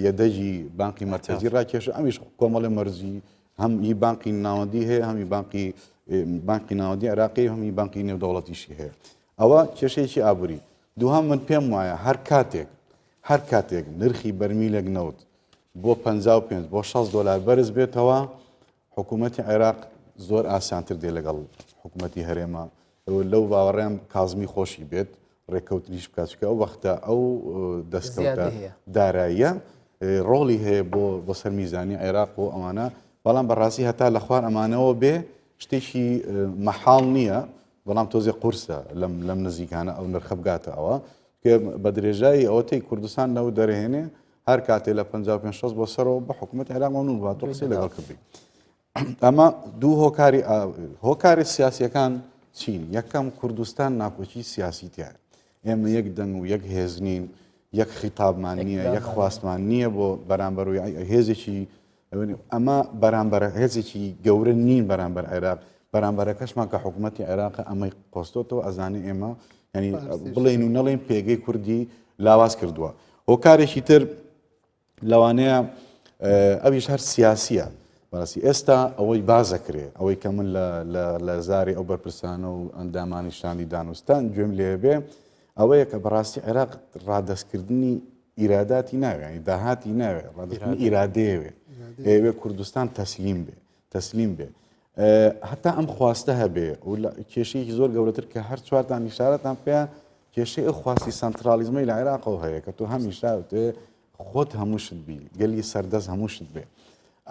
یەدەجی بانقی مرکزی ڕاکێشە ئەمیش کۆمەڵی مەرزی هەم هی بانقی ناوەندی هەیە هەمی بانقی ناوەندی عێراقی هەمی بانقی نێودەوڵەتیشی هەیە ئەوە کێشەیەکی ئابووری دووهەم من پێم وایە هەر کاتێک نرخی بەرمیلێک نەوت بۆ 55 بۆ 60 دلار بەرز بێتەوە حکوومەتی عێراق زۆر ئاسانتر دێ لەگەڵ حکوومەتی هەرێمە لەو باوەڕێم کازمی خۆشی بێت ڕێککەوتنیش بکاتکە ئەو وەختە ئەو دەستکەوتە داراییە ڕۆڵی هەیە بۆ سەر میزانی عێراق و ئەوانە بەڵام بەڕاستی هەتا لە خوار ئەمانەوە بێ شتێکی مەحاڵ نییە بەڵام تۆزێ قورسە لەم نزیکانە ئەو نرخە بگاتە ئەوە کە بە درێژایی ئەوەی کوردستان نەو دەرهێنێ هەر کاتێ لە 55 بۆ سەرەوە بە حکوومەت عێراق مەمنوون بات و قسەی لەگەڵ کردی ئەمە دوو هۆکاری سیاسیەکان چین یەکەم کوردستان ناکۆچی سیاسی تایە ئێمە یەک دەنگ و یەک هێز نین یەک خیتابمان نییە یەک خواستمان نییە بۆ بەرامبەر و هێزێکی ئەمە بەرامبەر هێزێکی گەورە نین بەرامبەر عێراق بەرامبەرەکەشمان کە حکوومەتی عێراق ئەمەی قۆستۆتەوە ئەزانێ ئێمە ینی بڵێن و نەڵێن پێگەی کوردی لاواز کردووە هۆکارێکی تر لەوانەیە ئەویش هەر سیاسیە بەڕاستی ئێستا ئەوەی بازەکرێ ئەوەی کە من لە زاری ئەو بەرپرسانە و ئەندامانی شانی دانوستان گوێم لێبێ ئەوەیە کە بەڕاستی عێراق ڕادەستکردنی ئیراداتی ناوێ داهاتی ناوێ ڕادەستکردنی ئیرادەیەوێ ئێوێ کوردستان تەسلیم بێ هەتا ئەم خواستە هەبێ و کێشەیەکی زۆر گەورەتر کە هەر چوارتان نیشارەتان پێ کێشەی خواستی سنترالیزمەی لە عێراقەوە هەیە کە تۆ هەمیشاوتێ خۆت هەمووشت بی گەلی سەردەست هەمووشت بێ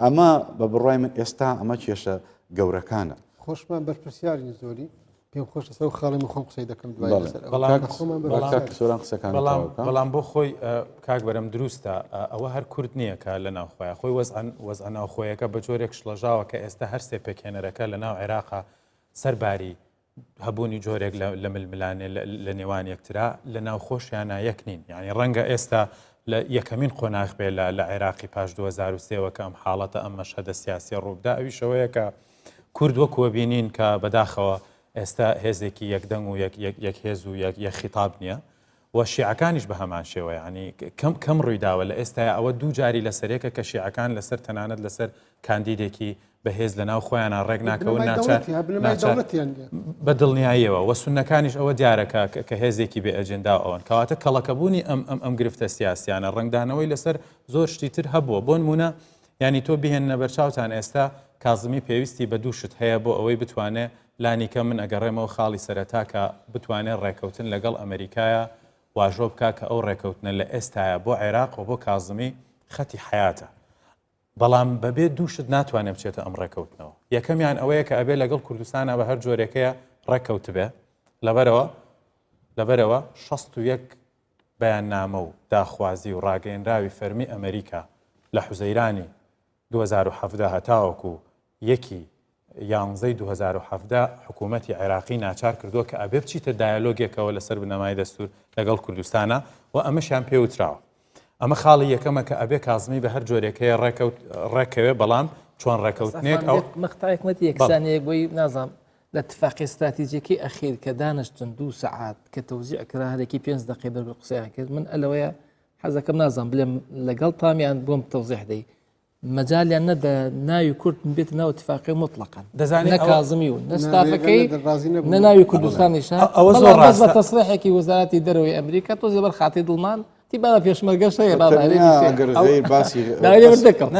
ئەمە بە بڕای من ئێستا ئەمە کێشە گەورەکانە خۆشمان بەرپرسیاری زۆری پێم خۆش لەسەر خاڵی خۆم قسەی دەکەم بەڵام بۆ خۆی کاک بەرەم دروستە ئەوە هەر کورد نییە کە لە ناوخۆیە خۆی وەزع ناوخۆیەکە بە جۆرێک شڵەژاوە کە ئێستا هەر سێ پێکێنەرەکە لە ناو عێراقا سەرباری هەبوونی جۆرێک لە ململانێ لە نێوان یەکترا لە ناوخۆشیانە یەک نین یعنی ڕەنگە ئێستا لە یەکەمین قۆناغ بێ لە عێراقی پاش 2023ەوە کە ئەم حاڵەتە ئەم مەشهەدە سیاسی ڕووبدا ئەویشەوەیە کە کورد وەکووە بینین کە بەداخەوە ئێستا هێزێکی یەکدەنگ و یەک هێز و یەک خیتاب نییە و شیعەکانیش بە هەمان شێوە ینی کەم ڕوویداوە لە ئێستا ئەوە دوو جاری لەسەرێکە کە شیعەکان لەسەر تەنانەت لەسەر کاندیدێکی بەهێز لە ناو خۆیانە ڕێک ناکەون بە دڵنیاییەوە وە سونەکانیش ئەوە دیارەکە کە هێزێکی بێ ئەجندا ئەوەن کەواتە کەڵەکەبوونی ئەم گرفتە سیاسیانە ڕنگدانەوەی لەسەر زۆر شتی تر هەبووە بۆ نمونە ینی تۆ بهێنە بەرچاوتان ئێستا کازمی پێویستی بە دوو شت هەیە بۆ ئەوەی بتوانێت لانیکە من ئەگەڕێمەوە خاڵی سەرەتا کە بتوانێت ڕێکەوتن لەگەڵ ئەمریکایە واژۆ بکە کە ئەو ڕێکەوتنە لە ئێستاە بۆ عێراق و بۆ کازمی خەتی حیاتە بەڵام بەبێ دووشت ناتوانێت بچێتە ئەم ڕێکەوتنەوە یەکەمیان ئەوەیە کە ئەبێ لەگەڵ کوردستانە بە هەر جۆرێکەیە ڕێکەوت بێ لەبەرەوە 61 بەیاننامە و داخوازی و ڕاگەیەنراوی فەرمی ئەمریکا لە حوزەیرانی 2017 هەتاوەکو یەکی 11 حکوومەتی عێراقی ناچار کردووە کە ئەبێ بچیتە دایالۆگێکەوە لەسەر بنەمای دەستور لەگەڵ کوردستانە و ئەمەشیان پێوتراوە ئەمە خاڵی یەکەمە کە ئەبێ کازمی بە هەر جۆرێکەیە ڕێکەوێ بەڵام چۆن ڕێکەوتنێک ئەو مەختایەکمەتی یەکسانەیەک بۆی نازام لە اتفاقی استراتیجیەکەی ئەخیر کە دانیشتن 2 سەعات کە تەوزیع کرا هەرێکی 5 دقیقە بەر قسەیان کرد من ئەلەوەیە حەزەکەم نازام بڵێم لەگەڵ تامیان بۆم تەوزیح دەی مەجالیان نەدا ناوی کورد بێت ناو اتفاقی مطلقاً نە کازمی و نەستافەکەی نە ناوی کوردستانیشان ئەوە زۆر ڕاستە بە تەسریحێکی وەزارەتی دەرەوەی ئەمریکا تۆزێ بەر خاتی دڵمان تی بابا پێشمەرگەش هەیە ئەگەر غیر باسی دەکەم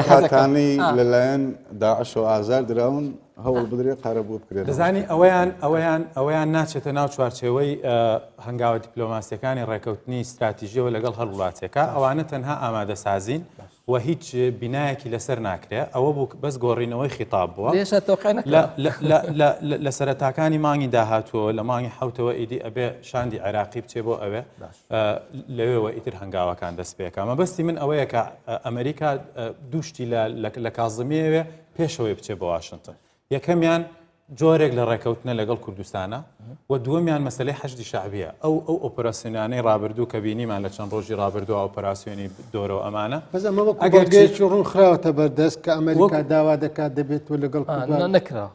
هاتانی لەلایەن داعش و ئازار دراون هەوڵ بدرێ قارە بوو بکرێت دەزانی ئەوەیان ناچێتە ناو چوارچێوەی هەنگاوە دیپلۆماسیەکانی ڕێکەوتنی استراتیژیەوە لەگەڵ هەر وڵاتێکە ئەوانە تەنها ئامادەسازین و هیچ بینایەکی لەسەر ناکرێت ئەوە بوو بەس گۆڕینەوەی خیتاب بووە لە سەرەتاکانی مانگی داهاتووە لە مانگی حوتەوە ئیدی ئەبێ شاندی عێراقی بچێ بۆ ئەوێ لەوێەوە ئیتر هەنگاوەکان دەست پێکە مەبەستی من ئەوەیە کە ئەمریکا دووشتی لە کازمیەوێ پێشەوەی بچێ بۆ واشنگتن یەکەمیان جۆرێک لە ڕێکەوتنە لەگەڵ کوردستانە و دووەمیان مەسلەی حەشدی شعبیە ئەو ئۆپەراسیۆنانەی ڕابردوو کە بینیمان لە چەند ڕۆژی ڕابردووە ئۆپەراسیۆنی دۆرەوە ئەمانە ئەگەرگەیەکی ڕوون خراوەتە بەردەست کە ئەمریکا داوا دەکات دەبێت و لەگەڵ نەکرا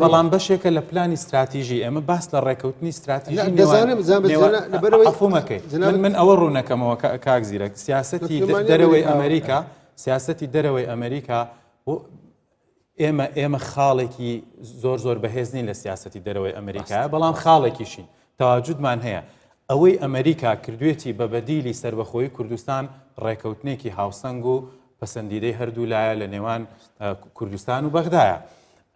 بەڵام بەشێکە لە پلانی استراتیژی ئێمە باس لە ڕێکەوتنی استراتیژی من ئەوە ڕوونەکەمەوە کاک زیرەک سیاسەتی دەرەوەی ئەمریکا ئێمە خاڵێکی زۆر بەهێزنی لە سیاسەتی دەرەوەی ئەمریکایە بەڵام خاڵێکیشین تەواجودمان هەیە ئەوەی ئەمریکا کردوێتی بە بەدیلی سربەخۆیی کوردستان ڕێکەوتنێکی هاوسەنگ و پەسەندیدەی هەردوو لایە لە نێوان کوردستان و بەغدایە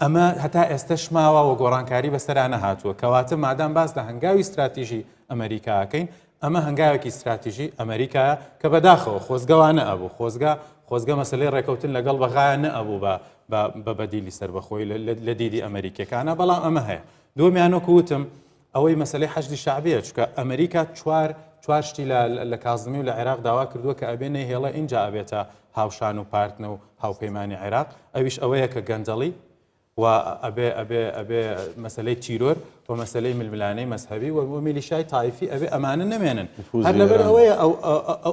ئەمە هەتا ئێستش ماوە و گۆڕانکاری بەسەرا نەهاتووە کەواتە مادام باس لە هەنگاوی استراتیژی ئەمریکاکەین ئەمە هەنگاوێکی استراتیژی ئەمریکایە کە بەداخەوە خۆزگەوانە ئەبوو خۆزگە مەسلەی ڕێکەوتن لەگەڵ بەغایە نەئەبوو بە بەدیلی سربەخۆی لە دیدی ئەمریکەکانە بەڵام ئەمە هەیە دووەمیانۆکە وتم ئەوەی مەسلەی حەشدی شعبیە چکە ئەمریکا چوار شتی لە کازمی و لە عێراق داوا کردووە کە ئەبێنە هێڵە اینجا ئەبێتە هاوشان و پارتنە و هاوپەیمانی عێراق ئەویش ئەوەیە کە گەنجەڵی و ئەبێ مەسلەی تیرۆر و مەسلەی ململانەی مەذهبی و میلیشای تایفی ئەبێ ئەمانە نەمێنن هەر لەبەر ئەوەیە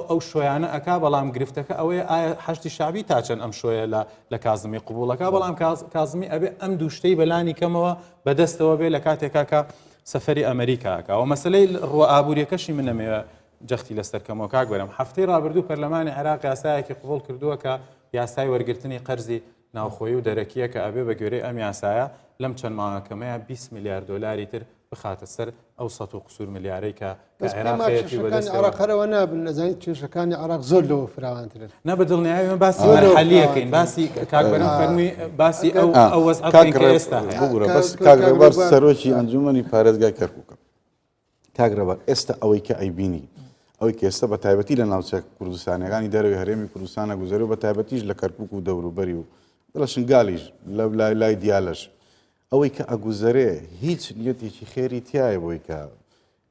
ئەو شۆیانە ئەکا بەڵام گرفتەکە ئەوەیە ئایا حەشتی شعبی تاچەند ئەم شۆیە لە کازمی قبوڵەکە بەڵام کازمی ئەبێ ئەم دووشتەی بەلانی کەمەوە بەدەستەوە بێ لە کاتێکا کە سەفەری ئەمریکاکە و مەسلەی ڕوە ئابوووریەکەشی من نەمەوە جەختی لەسەرکەمەوە کاک بەرەم هەفتەی ڕابردوو پەرلەمانی عێراق یاسایەکی قبوڵ کردووە کە یاسای وەرگرتنی قەرزی ناوخۆیی و دەرەکیە کە ئەبێ بە گوێرەی ئەم یاسایە لەم چەند ماوەکەمەیە 20 میلیارد دلاری تر بخاتە سەر ئەو 100 و قسوور میلیارەی کە عێراقەتی عێراقەرەوە نابن نەزانیت کێشەکانی عێراق زۆر لەوە فراوانترن نە بەدڵنیایی باسی مەرحەلیەکەین باسی کاک بەرەم فەرمووی باسی ئەو وەزعەتی کە ئێستا هەیە بەس کاک ڕێبەر سەرۆکی ئەنجومەنی پارێزگای کەرکووکە کاک ڕێبەر ئێستا ئەوەی کە ئەیبینی ئەوەی کە ئێستا بە تایبەتی لە ناوچە کوردستانیەکانی دەرەوەی هەرێمی کوردستانە گوزەری و بە تایبەتیش لە کەرکووک و دەوروبەری و لە شنگالیش لە لای دیالەش ئەوەی کە ئەگوزەرێ هیچ نیەتێکی خێری تایە بۆی کە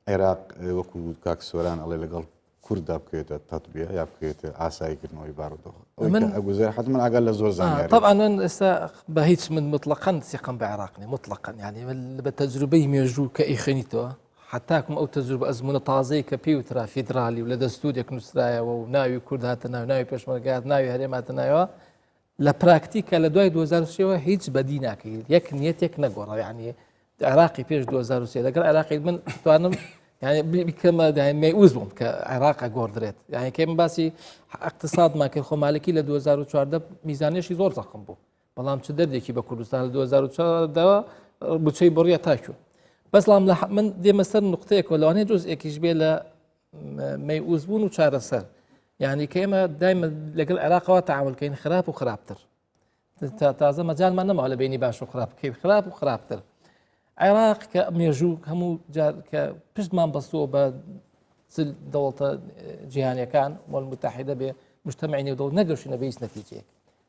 عێراق وەکو کاک سۆران ئەڵێ لەگەڵ کووردا بکەوێتە تەطبیع یا بکەوێتە ئاساییکردنەوەی بارودۆخ ئەگوزەر حتمما ئەگەر لە زۆر زانیاری طبعا من ئێستا بە هیچ من مطلقاً سیقم بە عێراقنی مطلقاً يعني بە تەجروبەی مێژوو کە ئیخەنیتەوە حتاکم ئەو تەجروبە ئەزمونە تازەی کە پێوترا فیدرالی و لە دەستورێک نووسرایەوە و ناوی کورد هاتە ناوی پێشمەرگات ناوی هەرێم هاتە ناویەوە لە پراکتیکە لە دوای 2023 هیچ بەدی ناکەیت یەک نیەتێک نەگۆڕە یعنی عێراقی پێش 2023 لەگەڵ عێراقی من توانم يعني بکەمە مەیوز بووم کە عێراق گۆڕدرێت یعنی کەم باسی اقتصادمان کرد خۆمالکی لە 2014 میزانێشی زۆر زەخم بوو بەڵام چ دەردێکی بە کوردستان لە 2014 بچەی بڕیە تاکو بەسڵام من دێمە سەر نقطەیەکەوە لەوانەیە جزئێکیش بێ لە مەیوز بوون و چارەسەر يعني كيما دائما لقل علاقة وتعامل كاين خراب وخرابتر تازه مجال ما نمو على بيني باش وخراب كيف خراب وخرابتر عراق كميجو همو جار كبشت ما نبسطوه بزل دولة جهانية كان والمتحدة بمجتمعين ودول نقدرش نبيس نتيجة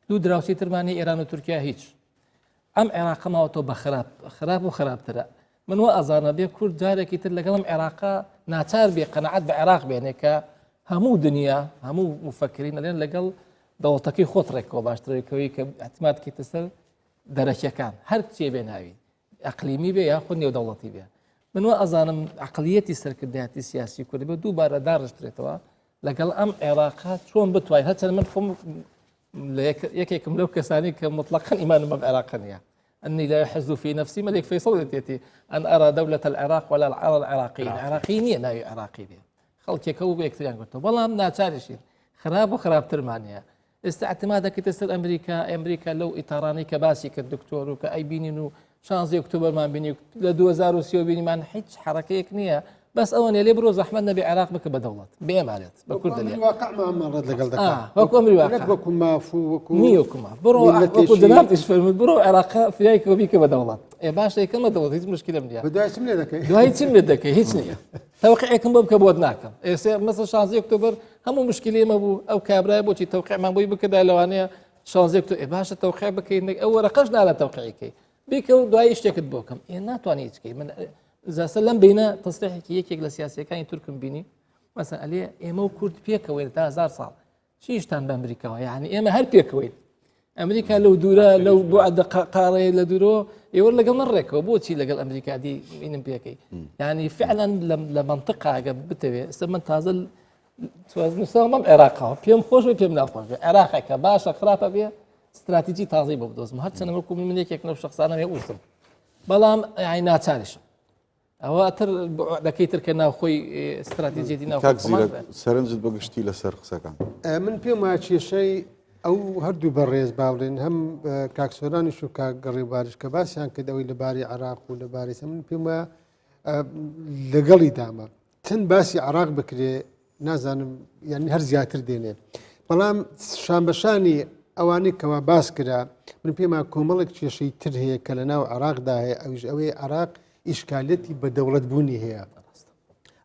دو دراوسي ترماني إيران وتركيا هيج أم عراق ما وتو بخراب خراب وخرابتر من وأزارنا بيه كل جارك يتلقى عراق ناتار بقناعات بعراق بينك همو دنیا همو مفکرین لێن لەگەڵ دەوڵەتەکەی خۆت ڕێکەوە باشترێکەوەی کە احتمال کەیتە سەر دەرەکیەکان هەر کچێ بێ ناوی ئەقلیمی بێ یاخۆ نێودەوڵەتی بێ من وە ئەزانم عقلیەتی سەرکردایەتی سیاسی کوردی بە دووبارە داڕشترێتەوە لەگەڵ ئەم عێراقات چۆن بتوانین هەرچەند من خۆم یەکێکم لەو کەسانی کە مطلقاً ئیمانم بەم عێراق نییە أني لا يحز في نفسي ملك فيصل يتي أن أرى دولة العراق ولا أرى العراقيين عراقيين ناوي عراقي بيه خەڵکێکە و بەیەکتریان گرتەوە بەڵام ناچارشی خراپ و خراپترمانە ئێستا احتیمادەکە تەسەر ئەمریکا لەو ئیتارانەی کە باسی کرد دکتۆر و کە ئەیبینین و 16 ئۆکتۆبەرمان بینی لە 2030 بینیمان هیچ حرەکەیەک نییە بەس ئەوەنێ لێ بڕۆ زەحمەت نەبێ عێراق بکە بە دەوڵەت بێمانێت بە کورد دەلێ واقعمان لەگەڵ دەکات وەکو ئەمری واقع وەکو مافوو وەکو نیوەکوما بڕۆ وەکو جنابیش فەرمووت بڕۆ عێراق فریای بیکە بە دەوڵەت باش یەکەمە دەوڵەت هیچ مشکلم نییە بەدوای چیم لێ دەکەی دوای چیم لێ دەکەی هیچ نییە تەوقیعێکم بۆ بکە بۆت ناکەم ئێستا مەسەڵ 16 ئۆکتۆبەر هەموو مشکلی ئێمە بوو ئەو کابرای بۆچی تەوقیعمان بۆی بکەدا لەوانەیە 16 ئۆکتۆبەر باشە تەوقیع بکەین ئەو وەرەقەش نالە تەوقیعەکەی بیکە و دوای شتێکت بۆ بکەم ناتوانانی هیچکەی من زاسە لەم بینە تەستێحێکی یەکێک لە سیاسەکانی تورکم بینی مەسەن ئەلێ ئێمە و کورد پێکەوەین تا 1000 ساڵ چیشتان بە ئەمریکاوە یعنی ئێمە هەر پێکەوەین ئەمریکا لەو دوورە لەو بۆ عەدە قاڕەیە لە دوورۆ ئێوە لەگەڵ من ڕێکەوە بۆچی لەگەڵ ئەمریکا دی بینم پێکەی یعنی فعلا لە منطقاگە بتەوێ ئێستا من تازە توازنساڵمەم عێراقەوە پێم خۆش و پێم ناخۆش عێراقێکە باشە خراپە بێ استراتیجی تازەی بۆ بدۆزم هەرچەنە وەکو من یەکێک لەو شەخسانە هێ وستم بەڵام یعنی ناچارشم ئەوە تر دەکەیتر کە ناوخۆی استراتیجێتی ناو سەرنجت بەگشتی لەسەر قسەکان من پێم وایە کێشەی ئەو هەردوو بەڕێز باڵێن هەم کاکسۆرانیش و کاگەڕێباریش کە باسییان کردەوەی لەباری عراق و لەباری من پێم وایە لەگەڵی دامە چەند باسی عراق بکرێ نازانم یعنی هەر زیاتر دێنێ بەڵام شانبەشانی ئەوانەی کەوا باس کرا من پێم وایە کۆمەڵێک کێشەی تر هەیە کە لە ناو عراقدا هەیە ئەویش ئەوەی عراق ئیشکالەتی بە دەوڵەت بوونی هەیە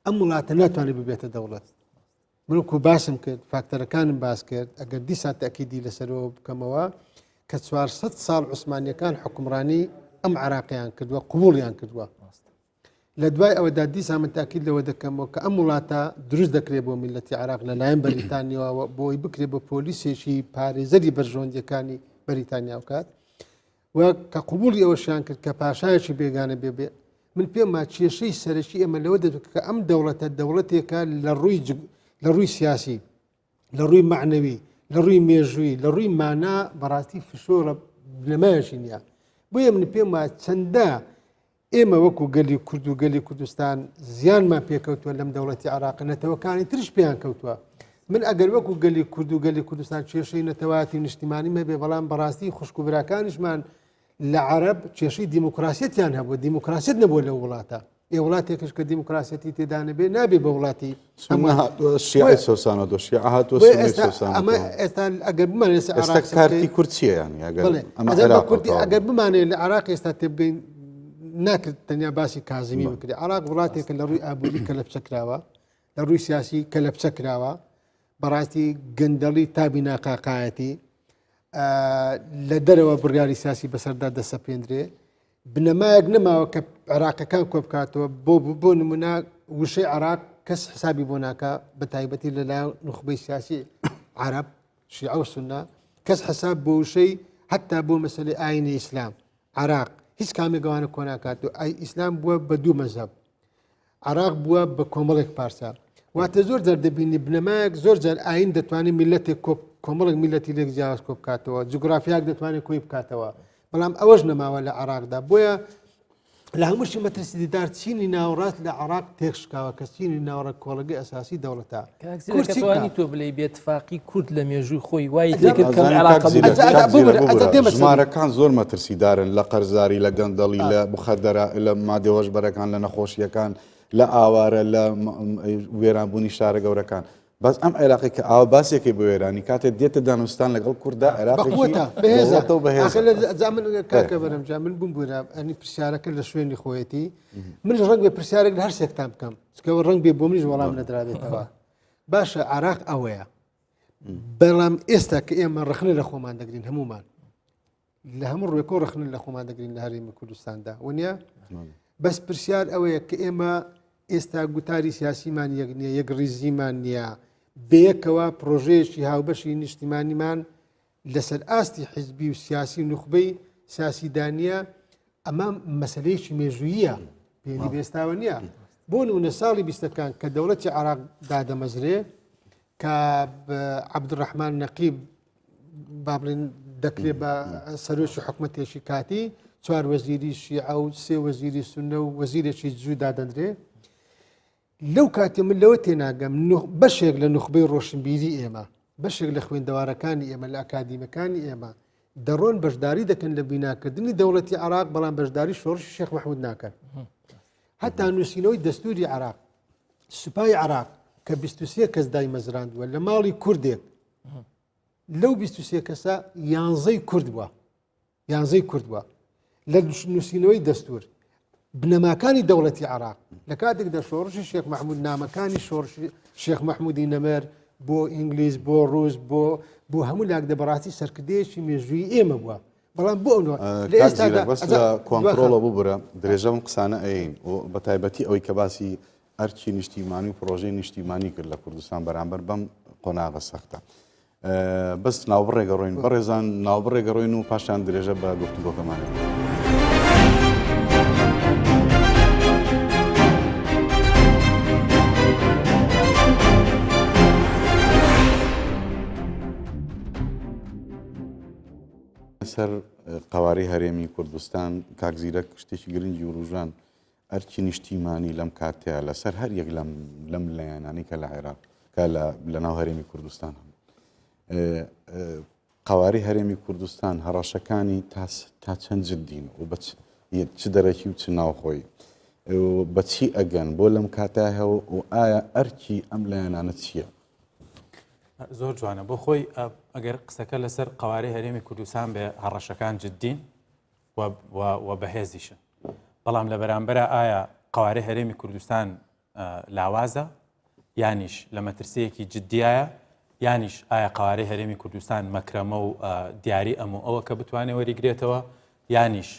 ئەم وڵاتە ناتوانێت ببێتە دەوڵەت منکو باسم کرد فاکتەرەکانم باس کرد ئەگەر دیسان تەکیدی لەسەرەوە بکەمەوە کە 400 ساڵ عوسمانیەکان حکومڕانی ئەم عراقیان کردووە قوبوڵیان کردووە لە دوای ئەوەدا دیسان من تاکید لەوە دەکەمەوە کە ئەم وڵاتە دروست دەکرێت بۆ میلەتی عراق لەلایەن بەریتانیاوە بۆی بکرێت بە پۆلیسێکی پارێزەری بەرژۆندیەکانی بەریتانیا وکات و کە قوبوڵی ئەوەشیان کرد کە پاشایەکی بێگانە بێ من پێم ما کێشەی سەرەکی ئەمە لەوە دەبێت کە ئەم دەوڵەتە دەوڵەتێکە لە ڕووی سیاسی لە ڕووی معنەوی لە ڕووی مێژووی لە ڕووی مانا بەڕاستی فشۆرە لەمایەشی نییە بۆیە من پێم وایە چەندە ئێمە وەکو گەلی کورد و گەلی کوردستان زیانمان پێکەوتووە لەم دەوڵەتی عراق نەتەوەکانی ترش پێیان کەوتووە من ئەگەر وەکو گەلی کورد و گەلی کوردستان کێشەی نەتەواتی نیشتیمانی مەبێ بەڵام بەڕاستی خوشکوبراکانیشمان لە عەرەب کێشەی دیموکراسیەتیان هەبوو دیموکراسیەت نەبووە لە وڵاتە وڵاتێکش کە دیموکراسیەتی تێدا نەبێ نابێ بە وڵاتی ئەمە ئێستا ئەگەر بمانێت کارتی کورد چییە ئەگەر بمانێت لە عراق ئێستا تێبگەین ناکرد تەنیا باسی کازمی بکرێت عراق وڵاتێکە لە ڕووی ئابووری کە لە بچەکراوە لە ڕووی سیاسی کە لە بچەکراوە بەڕاستی گەندەڵی تابی ناقاقایەتی لە دەرەوە بڕیاری سیاسی بەسەردا دەسەپێندرێ بنەمایەک نەماوە کە عراقەکان کۆ بکاتەوە بۆ نمونە وشەی عراق کەس حسابی بۆ ناکە بە تایبەتی لەلایەن نخبەی سیاسی عرب شیعە و سونە کەس حساب بۆ وشەی هەتا بۆ مەسەلەی ئاینی ئیسلام عراق هیچ کامێکەوانە کۆ ناکات و ئیسلام بووە بە دوو مەزهب عراق بووە بە کۆمەڵێک پارچە واتە زۆر جار دەبینی بنەمایەک زۆر جار ئاین دەتوانێت میلەتێک کۆمەڵێک میلەتی لێک جیاواز کۆ بکاتەوە جوگرافیاک دەتوانێت کۆی بکاتەوە بەڵام ئەوەش نەماوە لە عراقدا بۆیە لە هەمووشی مەترسی دیدار چینی ناوەڕاست لە عراق تێکشکاوە کە چینی ناوەڕە کۆڵگەی ئەساسی دەوڵەتە توانی تۆ بڵێ بێتفاقی کورد لە مێژووی خۆی وای ژمارەکان زۆر مەترسیدارن لە قەرزاری لە گەندەڵی لە بخەدەرە لە مادێوەشبەرەکان لە نەخۆشیەکان لە ئاوارە لە وێرانبوونی شارە گەورەکان بەس ئەم عێراقی کە ئاوا باسێکی بە وێرانی کاتێک دێتە دانوستان لەگەڵ کووردا عێراقیکاکە بەرەمجا من بووم بووە ئەنی پرسیارەکە لە شوێنی خۆیەتی من ڕنگ بێ پرسیارێک لە هەر سێکتان بکەم چکەوە ڕنگ بێ بۆ منیش وەڵام نەدرابێتەوە باشە عراق ئەوەیە بەڵام ئێستا کە ئێمە ڕخنە لە خۆمان دەگرین هەمومان لە هەموو ڕێکۆ ڕخنە لە خۆمان دەگرین لە هەرێمی کوردستاندا وەنیە بەس پرسیار ئەوەیە کە ئێمە ئێستا گوتاری سیاسیمان یەک نییە یەک ڕیزیمان نییە بەیەکەوە پرۆژەیەکی هاوبەشی نیشتیمانیمان لەسەر ئاستی حیزبی و سیاسی نخبەی سیاسیدانیە ئەمە مەسلەیەکی مێژوویە پێنی بێستاوە نییە بۆ نمونە ساڵی بیستەکان کە دەوڵەتی عراق دادەمەزرێ کە عەبدوڕەحمان نەقیب با بڵێن دەکرێت بە سەرۆکی حکومەتێکی کاتی 4 وەزیری شیعە و 3 وەزیری سونە و وەزیرێکی جوو دادەندرێ لەو کاتێ من لەوە تێناگەم بەشێک لە نخبەی ڕۆشنبیری ئێمە بەشێک لە خوێندەوارەکانی ئێمە لە ئەکادیمەکانی ئێمە دەڕۆن بەشداری دەکەن لە بیناکردنی دەوڵەتی عراق بەڵام بەشداری شۆڕشی شێخ مەحموود ناکەن هەتا نووسینەوەی دەستوری عراق سوپای عراق کە 23 کەس دای مەزراندووە لە ماڵی کوردێک لەو 23 کەسە یانزەی کورد بووە لە نووسینەوەی دەستور بنەماکانی دەوڵەتی عراق لە کاتێکدا شۆڕشی شێخ مەحموود نامەکانی شۆڕشی شێخ مەحموودی نەمەر بۆ ئینگلیز بۆ ڕووس بۆ هەموو لاکدەبەڕاتی سەرکردەیەکی مێژووی ئێمە بووە بەڵام بۆ لە ئێستادا کۆنتڕۆڵە ببرە درێژەم قسانە ئەین و بە تایبەتی ئەوەی کە باسی ئەرکی نیشتیمانی و پرۆژەی نیشتیمانی کرد لە کوردستان بەرامبەر بەم قۆناغە سەختە بەس ناوبڕێگەڕۆین بەڕێزان ناوبڕێگەڕۆین و پاشان درێژە بە گفتوگۆکەمانە. سەر قوارەی هەرێمی کوردستان کاکزیرەک شتێکی گرنگی و ڕوژان ئەرکی نیشتیمانی لەم کاتەیە لەسەر هەر یەک لەم لایەنانی کە لە عێراق کە لە ناو هەرێمی کوردستان قوارەی هەرێمی کوردستان هەڕەشەکانی تا چەند جددین و چ دەرەکی و چ ناوخۆی بەچی ئەگەن بۆ لەم کاتایە و ئایا ئەرکی ئەم لایەنانە چییە؟ زۆر جوانە بۆ خۆی ئەگەر قسەکە لەسەر قوارەی هەرێمی کوردستان بێ هەڕەشەکان جددین و بەهێزیشن بەڵام لە بەرامبەرە ئایا قوارەی هەرێمی کوردستان لاوازە یانیش لە مەترسەیەکی جددیایە یانیش ئایا قوارەی هەرێمی کوردستان مەکرەمە و دیاری ئەموو ئەوە کە بتوانێت وەریگرێتەوە یانیش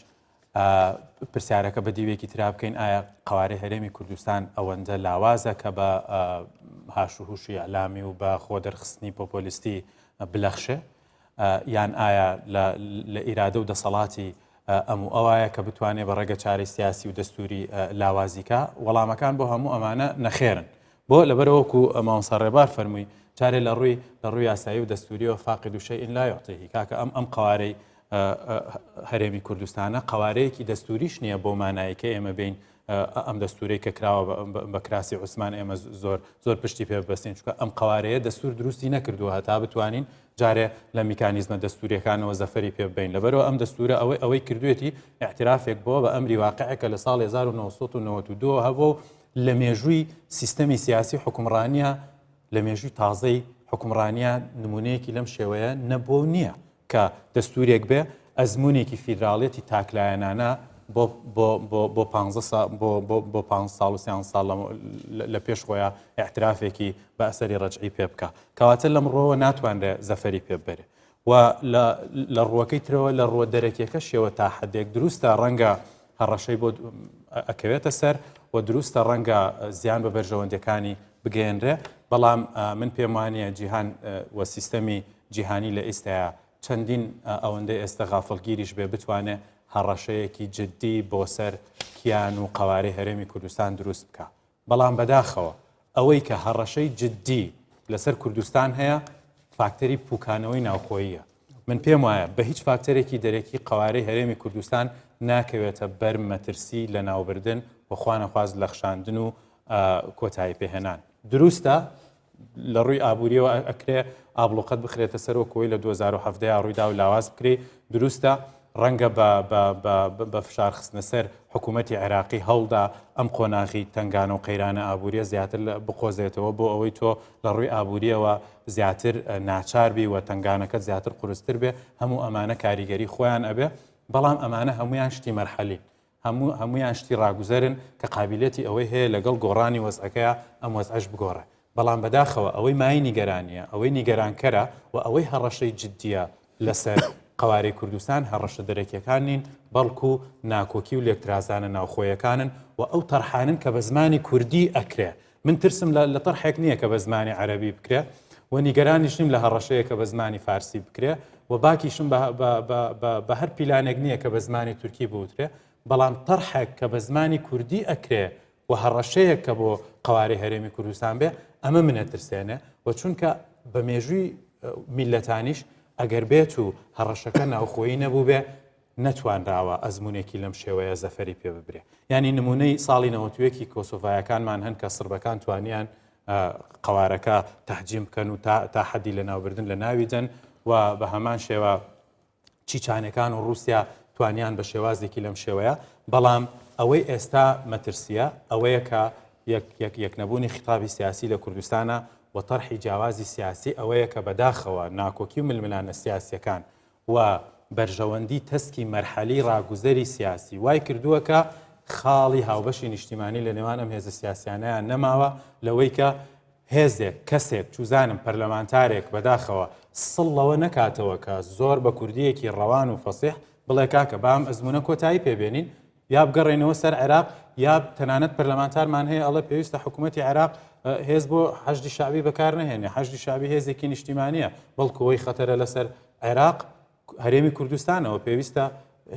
پرسیارەکە بە دیوێکی ترا بکەین ئایا قوارەی هەرێمی کوردستان ئەوەندە لاوازە کە بە هاشوهوشی ئەلامی و بە خۆ دەرخستنی پۆپۆلیستی بلەخشێ یان ئایا لە ئیرادە و دەسەڵاتی ئەموو ئەوایە کە بتوانێت بە ڕێگە چارەی سیاسی و دەستوری لاوازیکە وەڵامەکان بۆ هەموو ئەمانە نەخێرن بۆ لەبەرەوەکو مامۆستا ڕێبار فەرمووی چارێ لە ڕووی یاسایی و دەستوریەوە فاقد و شەیئین لا یعطیه کاکە ئەم قوارەی هەرێمی کوردستانە قوارەیەکی دەستوریش نییە بۆ مانایە کە ئێمە بین ئەم دەستورەی کە کراوە بە کراسی عوسمان ئێمە زۆر پشتی پێ ببەستین چونکە ئەم قوارەیە دەستور دروستی نەکردووە هەتا بتوانین جارێ لە میکانیزمە دەستوریەکانەوە زەفەری پێ ببین لەبەرەوە ئەم دەستورە ئەوەی کردوێتی اعترافێک بۆ بە ئەمری واقعەکە لە ساڵ 1992 هەبوو لە مێژووی سیستەمی سیاسی حکومڕانیە لە مێژووی تازەی حکومڕانیە نمونەیەکی لەم شێوەیە نەبوو نییە کە دەستورێک بێ ئەزمونێکی فیدراڵێتی تاکلایەنانە بۆ 5 ساڵ و 3 ساڵ لە پێش خۆیان اعترافێکی بە ئەسەری ڕەجعی پێ بکە کەواتە لەم ڕۆوە ناتوانرێت زەفەری پێ ببەرێ و لە ڕووەکەی ترەوە لە ڕووە دەرەکیەکە شێوە تا حدێک دروستە ڕەنگە هەڕەشەی بۆ ئەکەوێتە سەر و دروستە ڕەنگە زیان بە بەرژەوەندەکانی بگەێنرێ بەڵام من پێم وانە جیهان و سیستەمی جیهانی لە ئێستاە چەندین ئەوەندەی ئێستا غافڵگیریش بێ بتوانێت هەڕەشەیەکی جددی بۆ سەر کیان و قوارەی هەرێمی کوردستان دروست بکە بەڵام بەداخەوە ئەوەی کە هەڕەشەی جددی لەسەر کوردستان هەیە فاکتەری پوکانەوەی ناوخۆییە من پێم وایە بە هیچ فاکتەرێکی دەرەکی قوارەی هەرێمی کوردستان ناکەوێتە بەر مەترسی لە ناوبردن و خوانەخواز لەخشاندن و کۆتایی پێهێنان دروستە لە ڕووی ئابوووریەوە ئەکرێ ئابلوقەت بخرێتە سەرەوە کۆی لە 2017 ڕوویدا و لاواز بکرێ دروستە ڕەنگە بە فشار خستنە سەر حکوومەتی عێراقی هەڵدا ئەم قۆناغی تنگانە و قەیرانە ئابووریە زیاتر بقۆزێتەوە بۆ ئەوەی تۆ لە ڕووی ئابووریەوە زیاتر ناچاربی و تنگانەکەت زیاتر قورستر بێ هەموو ئەمانە کاریگەری خۆیان ئەبێ بەڵام ئەمانە هەمویان شتی مەرحەلی هەمویان شتی ڕاگوزەرن کە قابلیەتی ئەوەی هەیە لەگەڵ گۆڕانی وەزعەکەیە ئەم وەزعەش بگۆڕێ بەڵام بەداخەوە ئەوەی مای نیگەرانیە ئەوەی نیگەرانکەرە و ئەوەی هەڕەشەی جددیە لەسەر قوارەی کوردستان هەڕەشە دەرەکیەکان نین بەڵکو ناکۆکی و لێکترازانە ناوخۆیەکانن و ئەو تەرحانن کە بە زمانی کوردی ئەکرێ من ترسم لە تەرحێک نییە کە بە زمانی عەرەبی بکرێ و نیگەرانیش نیم لە هەڕەشەیە کە بە زمانی فارسی بکرێ و باکیشم بە هەر پیلانێک نییە کە بە زمانی تورکی بوترێ بەڵام تەرحێک کە بە زمانی کوردی ئەکرێ و هەڕەشەیەک کە بۆ قوارەی هەرێمی کوردستان بێ ئەمە منەترسێنێ و چونکە بە مێژووی میلەتانیش ئەگەر بێت و هەڕەشەکە ناوخۆیی نەبوو بێ نەتوانراوە ئەزمونێکی لەم شێوەیە زەفەری پێ ببرێ ینی نمونەی ساڵی 91 کۆسۆڤایەکانمان هەن کە سربەکان توانیان قوارەکە تەحجیم بکەن و تا حەدی لە ناوبردن لە ناوی دەن و بە هەمان شێوە چیچانەکان و رووسیا توانیان بە شێوازێکی لەم شێوەیە بەڵام ئەوەی ئێستا مەترسیە ئەوەیە کە یەکنەبوونی خیتابی سیاسی لە کوردستانە و تەرحی جیاوازی سیاسی ئەوەیە کە بەداخەوە ناکۆکی و ململانە سیاسیەکان و بەرژەوەندی تەسکی مەرحەلی ڕاگوزەری سیاسی وای کردووە کە خاڵی هاوبەشی نیشتیمانی لە نێوان ئەم هێزە سیاسیانەیان نەماوە لەوەی کە هێزێک کەسێک چوزانم پەرلەمانتارێک بەداخەوە سڵەوە نەکاتەوە کە زۆر بە کوردیەکی ڕەوان و فەسیح بڵێ کاکە بام ئەزمونە کۆتایی پێبێنین یا بگەڕێنەوە سەر عێراق یا تەنانەت پەرلەمانتارمان هەیە ئەڵێ پێویستە حکوومەتی عێراق هێز بۆ حەشدی شعبی بەکار نەهێنێ حەشدی شعبی هێزێکی نیشتیمانیە بەڵکو ئەوەی خەتەرە لەسەر عێراق هەرێمی کوردستانەوە پێویستە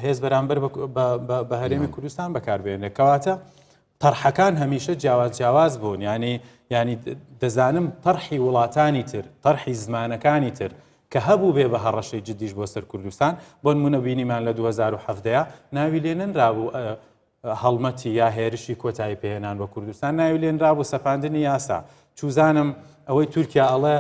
هێز بەرامبەر بە هەرێمی کوردستان بەکاربێنێ کەواتە تەرحەکان هەمیشە جیاواز بوون ینی دەزانم تەرحی وڵاتانی تر تەرحی زمانەکانی تر کە هەبوو بێ بە هەڕەشەی جدیش بۆ سەر کوردستان بۆ نمونە بینیمان لە 2017 ناوی لێ نەنرابوو هەڵمەتی یا هێرشی کۆتایی پێهێنان بە کوردستان ناوی لێ نرابوو سەپاندنی یاسا چوزانم ئەوەی تورکیا ئەڵێ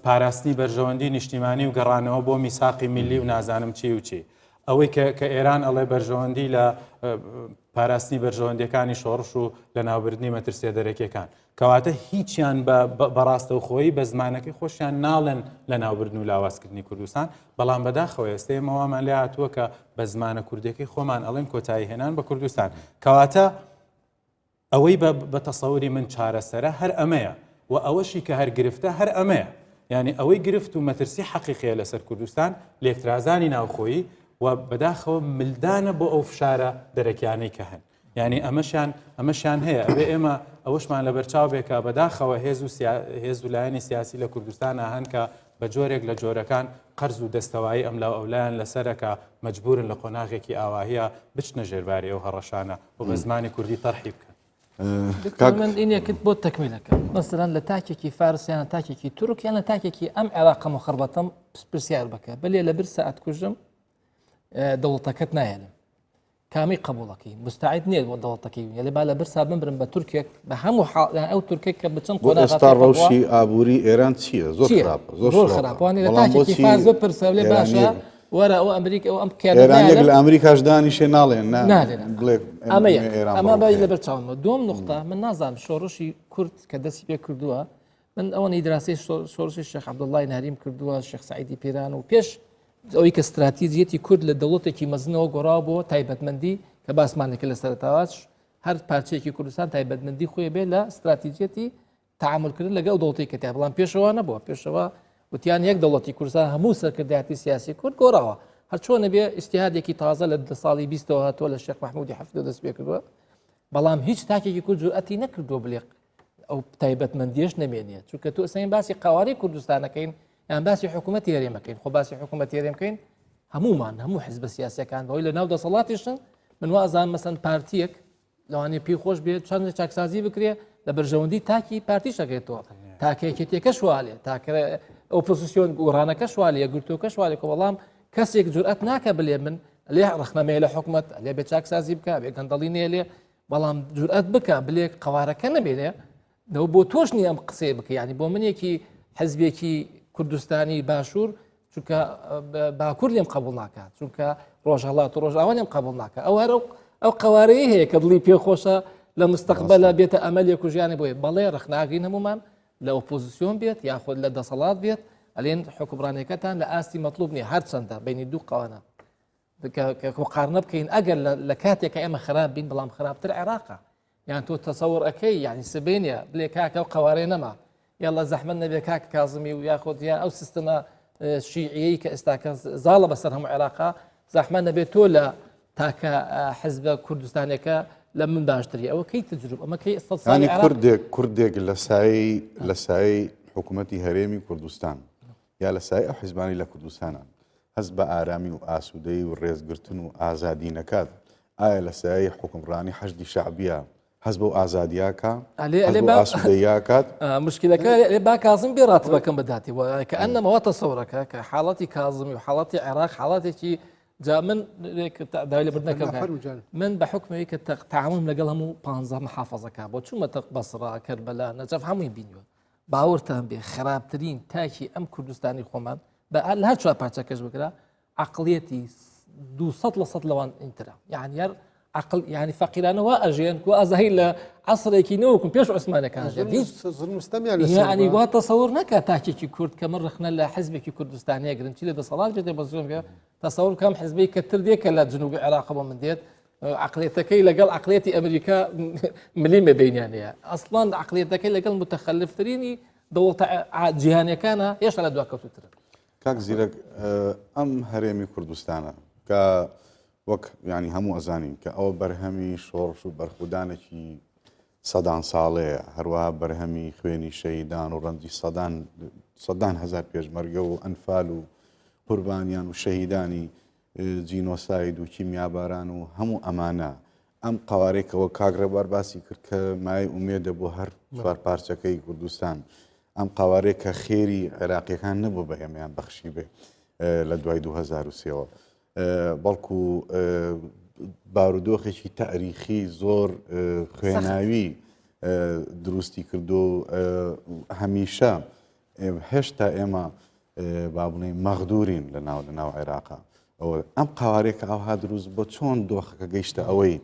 پاراستنی بەرژەوەندی نیشتیمانی و گەڕانەوە بۆ میساقی میلی و نازانم چی و چی ئەوەی کە ئێران ئەڵێ بەرژەوەندی لە پاراستنی بەرژەوەندیەکانی شۆڕش و لە ناوبردنی مەترسیە دەرەکیەکان کەواتە هیچیان بەڕاستە و خۆی بە زمانەکەی خۆشیان ناڵێن لە ناوبردن و لاوازکردنی کوردستان بەڵام بەداخەوە ئێستەیە مەوامان لێ هاتووە کە بە زمانە کوردەکەی خۆمان ئەڵێن کۆتایی هێنان بە کوردستان کەواتە ئەوەی بە تەسەوری من چارەسەرە هەر ئەمەیە و ئەوەشی کە هەر گرفتە هەر ئەمەیە یعنی ئەوەی گرفت و مەترسی حەقیقیە لەسەر کوردستان لێکترازانی ناوخۆیی و بەداخەوە ملدانە بۆ ئەو فشارە دەرەکیانەی کە هەن یعنی ئەمەشیان هەیە ئەبێ ئێمە ئەوەشمان لە بەرچاو بێکە بەداخەوە هێز و لایەنی سیاسی لە کوردستانە هەن کە بە جۆرێک لە جۆرەکان قەرز و دەستەوایی ئەم لاو ئەولایان لەسەرەکە مەجبورن لە قۆناغێکی ئاواهەیە بچنە ژێرباری ئەو هەڕەشانە و بە زمانی کوردی تەرحی بکەن من اینێکت بۆ تەکمیلەکە مەسەرەن لە تاکێکی فارسیان تاکێکی تورکیان لە تاکێکی ئەم عێراق مخەربەتەم پرسیار بکە بەلێ لە بر سەعات کوژم دەوڵەتەکەت نایەنم کامی قبولەکەی مستعد نییە بۆ دەوڵەتەکەی لێ با لە بر سا بمبرم بە تورکێک بە هەموو ئەو تورکێک کە بچن ئێستا ڕەوشی ئابووری ئێران چییە زۆر خراپوانی لە تاکێکی فاز بە پرسە لێ باشە وەرە ئەو ئەمریکا ئەو ئەم ئێرانێک لە ئەمریکاش دانیشێ ناڵێن ئەمە بای لە بەرچاومە دوم نقطە من نازانم شۆڕشی کورد کە دەستی پێ کردووە من ئەوەی دراسی شۆڕشی شێخ عەبدوڵڵای ناریم کردووە شێخ سەعیدی پێران و پێش ئەوەی کە استراتیژیەتی کورد لە دەوڵەتێکی مەزنەوە گۆڕاو بۆ تایبەتمەندی کە باسمانێکە لە سەرتاواش هەر پارچەیەکی کوردستان تایبەتمەندی خۆی بێ لە استراتیژیەتی تعاملکردن لەگەڵ دەوڵەتی کە تا بەڵام پێشەوە نەبووە پێشەوە وتیان یەک دەوڵەتی کوردستان هەموو سەرکردایەتی سیاسی کورد گۆڕاوە هەر چۆنە بێ ئیجتیهادێکی تازە لە ساڵی 20ەوە هاتووە لە شێخ مەحموودی حەفیدۆ دەست پێ کردووە بەڵام هیچ تاکێکی کورد جورئەتی نەکردووە بڵێ ئەو تایبەتمەندیش نەمێنێت چونکە تو ئەسەین باسی قاواری کوردستانەکەین یان باسی حکوومەتی هەرێمەکەین خۆ باسی حکوومەتی هەرێمکەین هەموو حزب سیاسەکان بەوەی لە ناو دەسەڵاتیشن من وازان مەسەن پارتیەک لەوانێ پێی خۆش بێت چەند چاکسازی بکرێ لە بەرژەوەندی تاکی پارتی شەکێتەوە تاکێکێتێکە شوالێ تاکە ئۆپۆزیسیۆن گۆڕانەکە شوالێ گرتوەکە شوالێ کە وەڵام کەسێک جورئەت ناکە بڵێ من لێ ڕخنەمەیە لە حکوومەت لێ بێ چاکسازی بکە بێ گەندەڵی نێ لێ بەڵام جورئەت بکە بلێ قەوارەکە نەبێنێ دەو بۆ تۆش نیە ئەم قسەی بکە ینی بۆ منێکی حزبێکی کوردستانی باشوور چونکە باکوور لێم قبول ناکات چونکە ڕۆژهەڵات و ڕۆژاوا لێم قبول ناکە ئەو قەوارەیە هەیە کە دڵی پێخۆشە لە مستەقبەلە بێتە ئەمەلێک و ژیانی بۆیە بەڵێ ڕخناگرین هەمومان لە ئۆپۆزیسیۆن بێت یاخود لە دەسەڵات بێت ئەلێن حکومڕانەکەتان لە ئاستی مەطلوب نیە هەر چەندە بینی دوو قەوانە قارنە بکەین ئەگەر لە کاتێکە ئێمە خراپ بین بەڵام خراپتر عێراقە یان تۆ تەسەوڕ ئەەکەی یعنی سبێنە بلێ کاکە و قەوارێ نەما یاڵە زەحمەت نەبێ کاک کازمی و یاخۆ یان ئەو سیستەمە شیعیەی کە ئێستاکە زاڵە بەسەر هەموو عێراقا زەحمەت نەبێت تۆ لە تاکە حزبە کوردستانێکە لە من باشتری ئەوە کەی تجروب ئەمە کەی ئستەسانی کوردێک لە سای حکوومەتی هەرێمی کوردستان یا لە سای ئەو حیزبانی لە کوردستانان هەز بە ئارامی و ئاسوودەی و ڕێزگرتن و ئازادی نەکات ئایا لە سای حکومڕانی حەشدی شعبیە هەز بۆ ئازادیاکە ئاسوودەیاکات مشکلەکە لێ با کازم بێ ڕاتبەکەم بەداتی کە ئەنەمەوە تەسەورەکە کە حاڵەتی کازمی و حاڵەتی عێراق حاڵاتێکی جا من داوای لە بردنەکە من بە حکمەوەی کە تعامل لەگەڵ هەموو 15 محافەزەکە بۆ چوومەتە بەسڕا کەربەلا نەجەف هەمووی بینیوە باوەڕتان بێ خراپترین تاکی ئەم کوردستانی خۆمان بە هەر چوار پارچەکەش بکرا عقليتي 200% لەوان ئینترا یعنی یار عقل یعنی فەقیرانەوە ئەژێن و ئازاهی لە عەسرێکی نەوەکم پێش عوسمانەکان یعنی وا تەسەوور نەکات تاکێکی کورد کە من ڕخنە لە حیزبێکی کوردستانیە گرنگی لە دەسەڵات بێتێ بەزۆم بێ تەسەوور کەم حیزبی کە تر دێکە لە جنوبی عێراقەوە من دێت عقليتەکەی لەگەڵ عقليتی ئەمریکا ملیمە بینیانەیە ئەسڵان عقليتەکەی لەگەڵ متەخەلفترینی دەوڵەتە جیهانیەکانە هێشتا لە دواکەوتوترن. کاک زیرەک ئەم هەرێمی کوردستانە کە وەک ینی هەموو ئەزانین کە ئەوە بەرهەمی شۆڕش و بەرخودانێکی سەدان ساڵەیە هەروەها بەرهەمی خوێنی شەهیدان و ڕەنجی سەدان هەزار پێشمەرگە و ئەنفال و قوربانیان و شەهیدانی جینۆساید و کیمیاباران و هەموو ئەمانە ئەم قوارێکەوە کاگڕێبوار باسی کرد کە مای ئومێدە بۆ هەر چوار پارچەکەی کوردستان ئەم قوارێک کە خێری عێراقیەکان نەبوو بە ئێمەیان بەخشی بێ لە دوای 2023ەوە بەڵکو بارودۆخێکی تاریخی زۆر خوێناوی دروستی کردو و هەمیشە هێشتا ئێمە با بڵێین مەغدورین لە ناو عێراقا ئەم قوارێکە ئەوها دروست بۆ چۆن دۆخەکە گەیشتە ئەوەی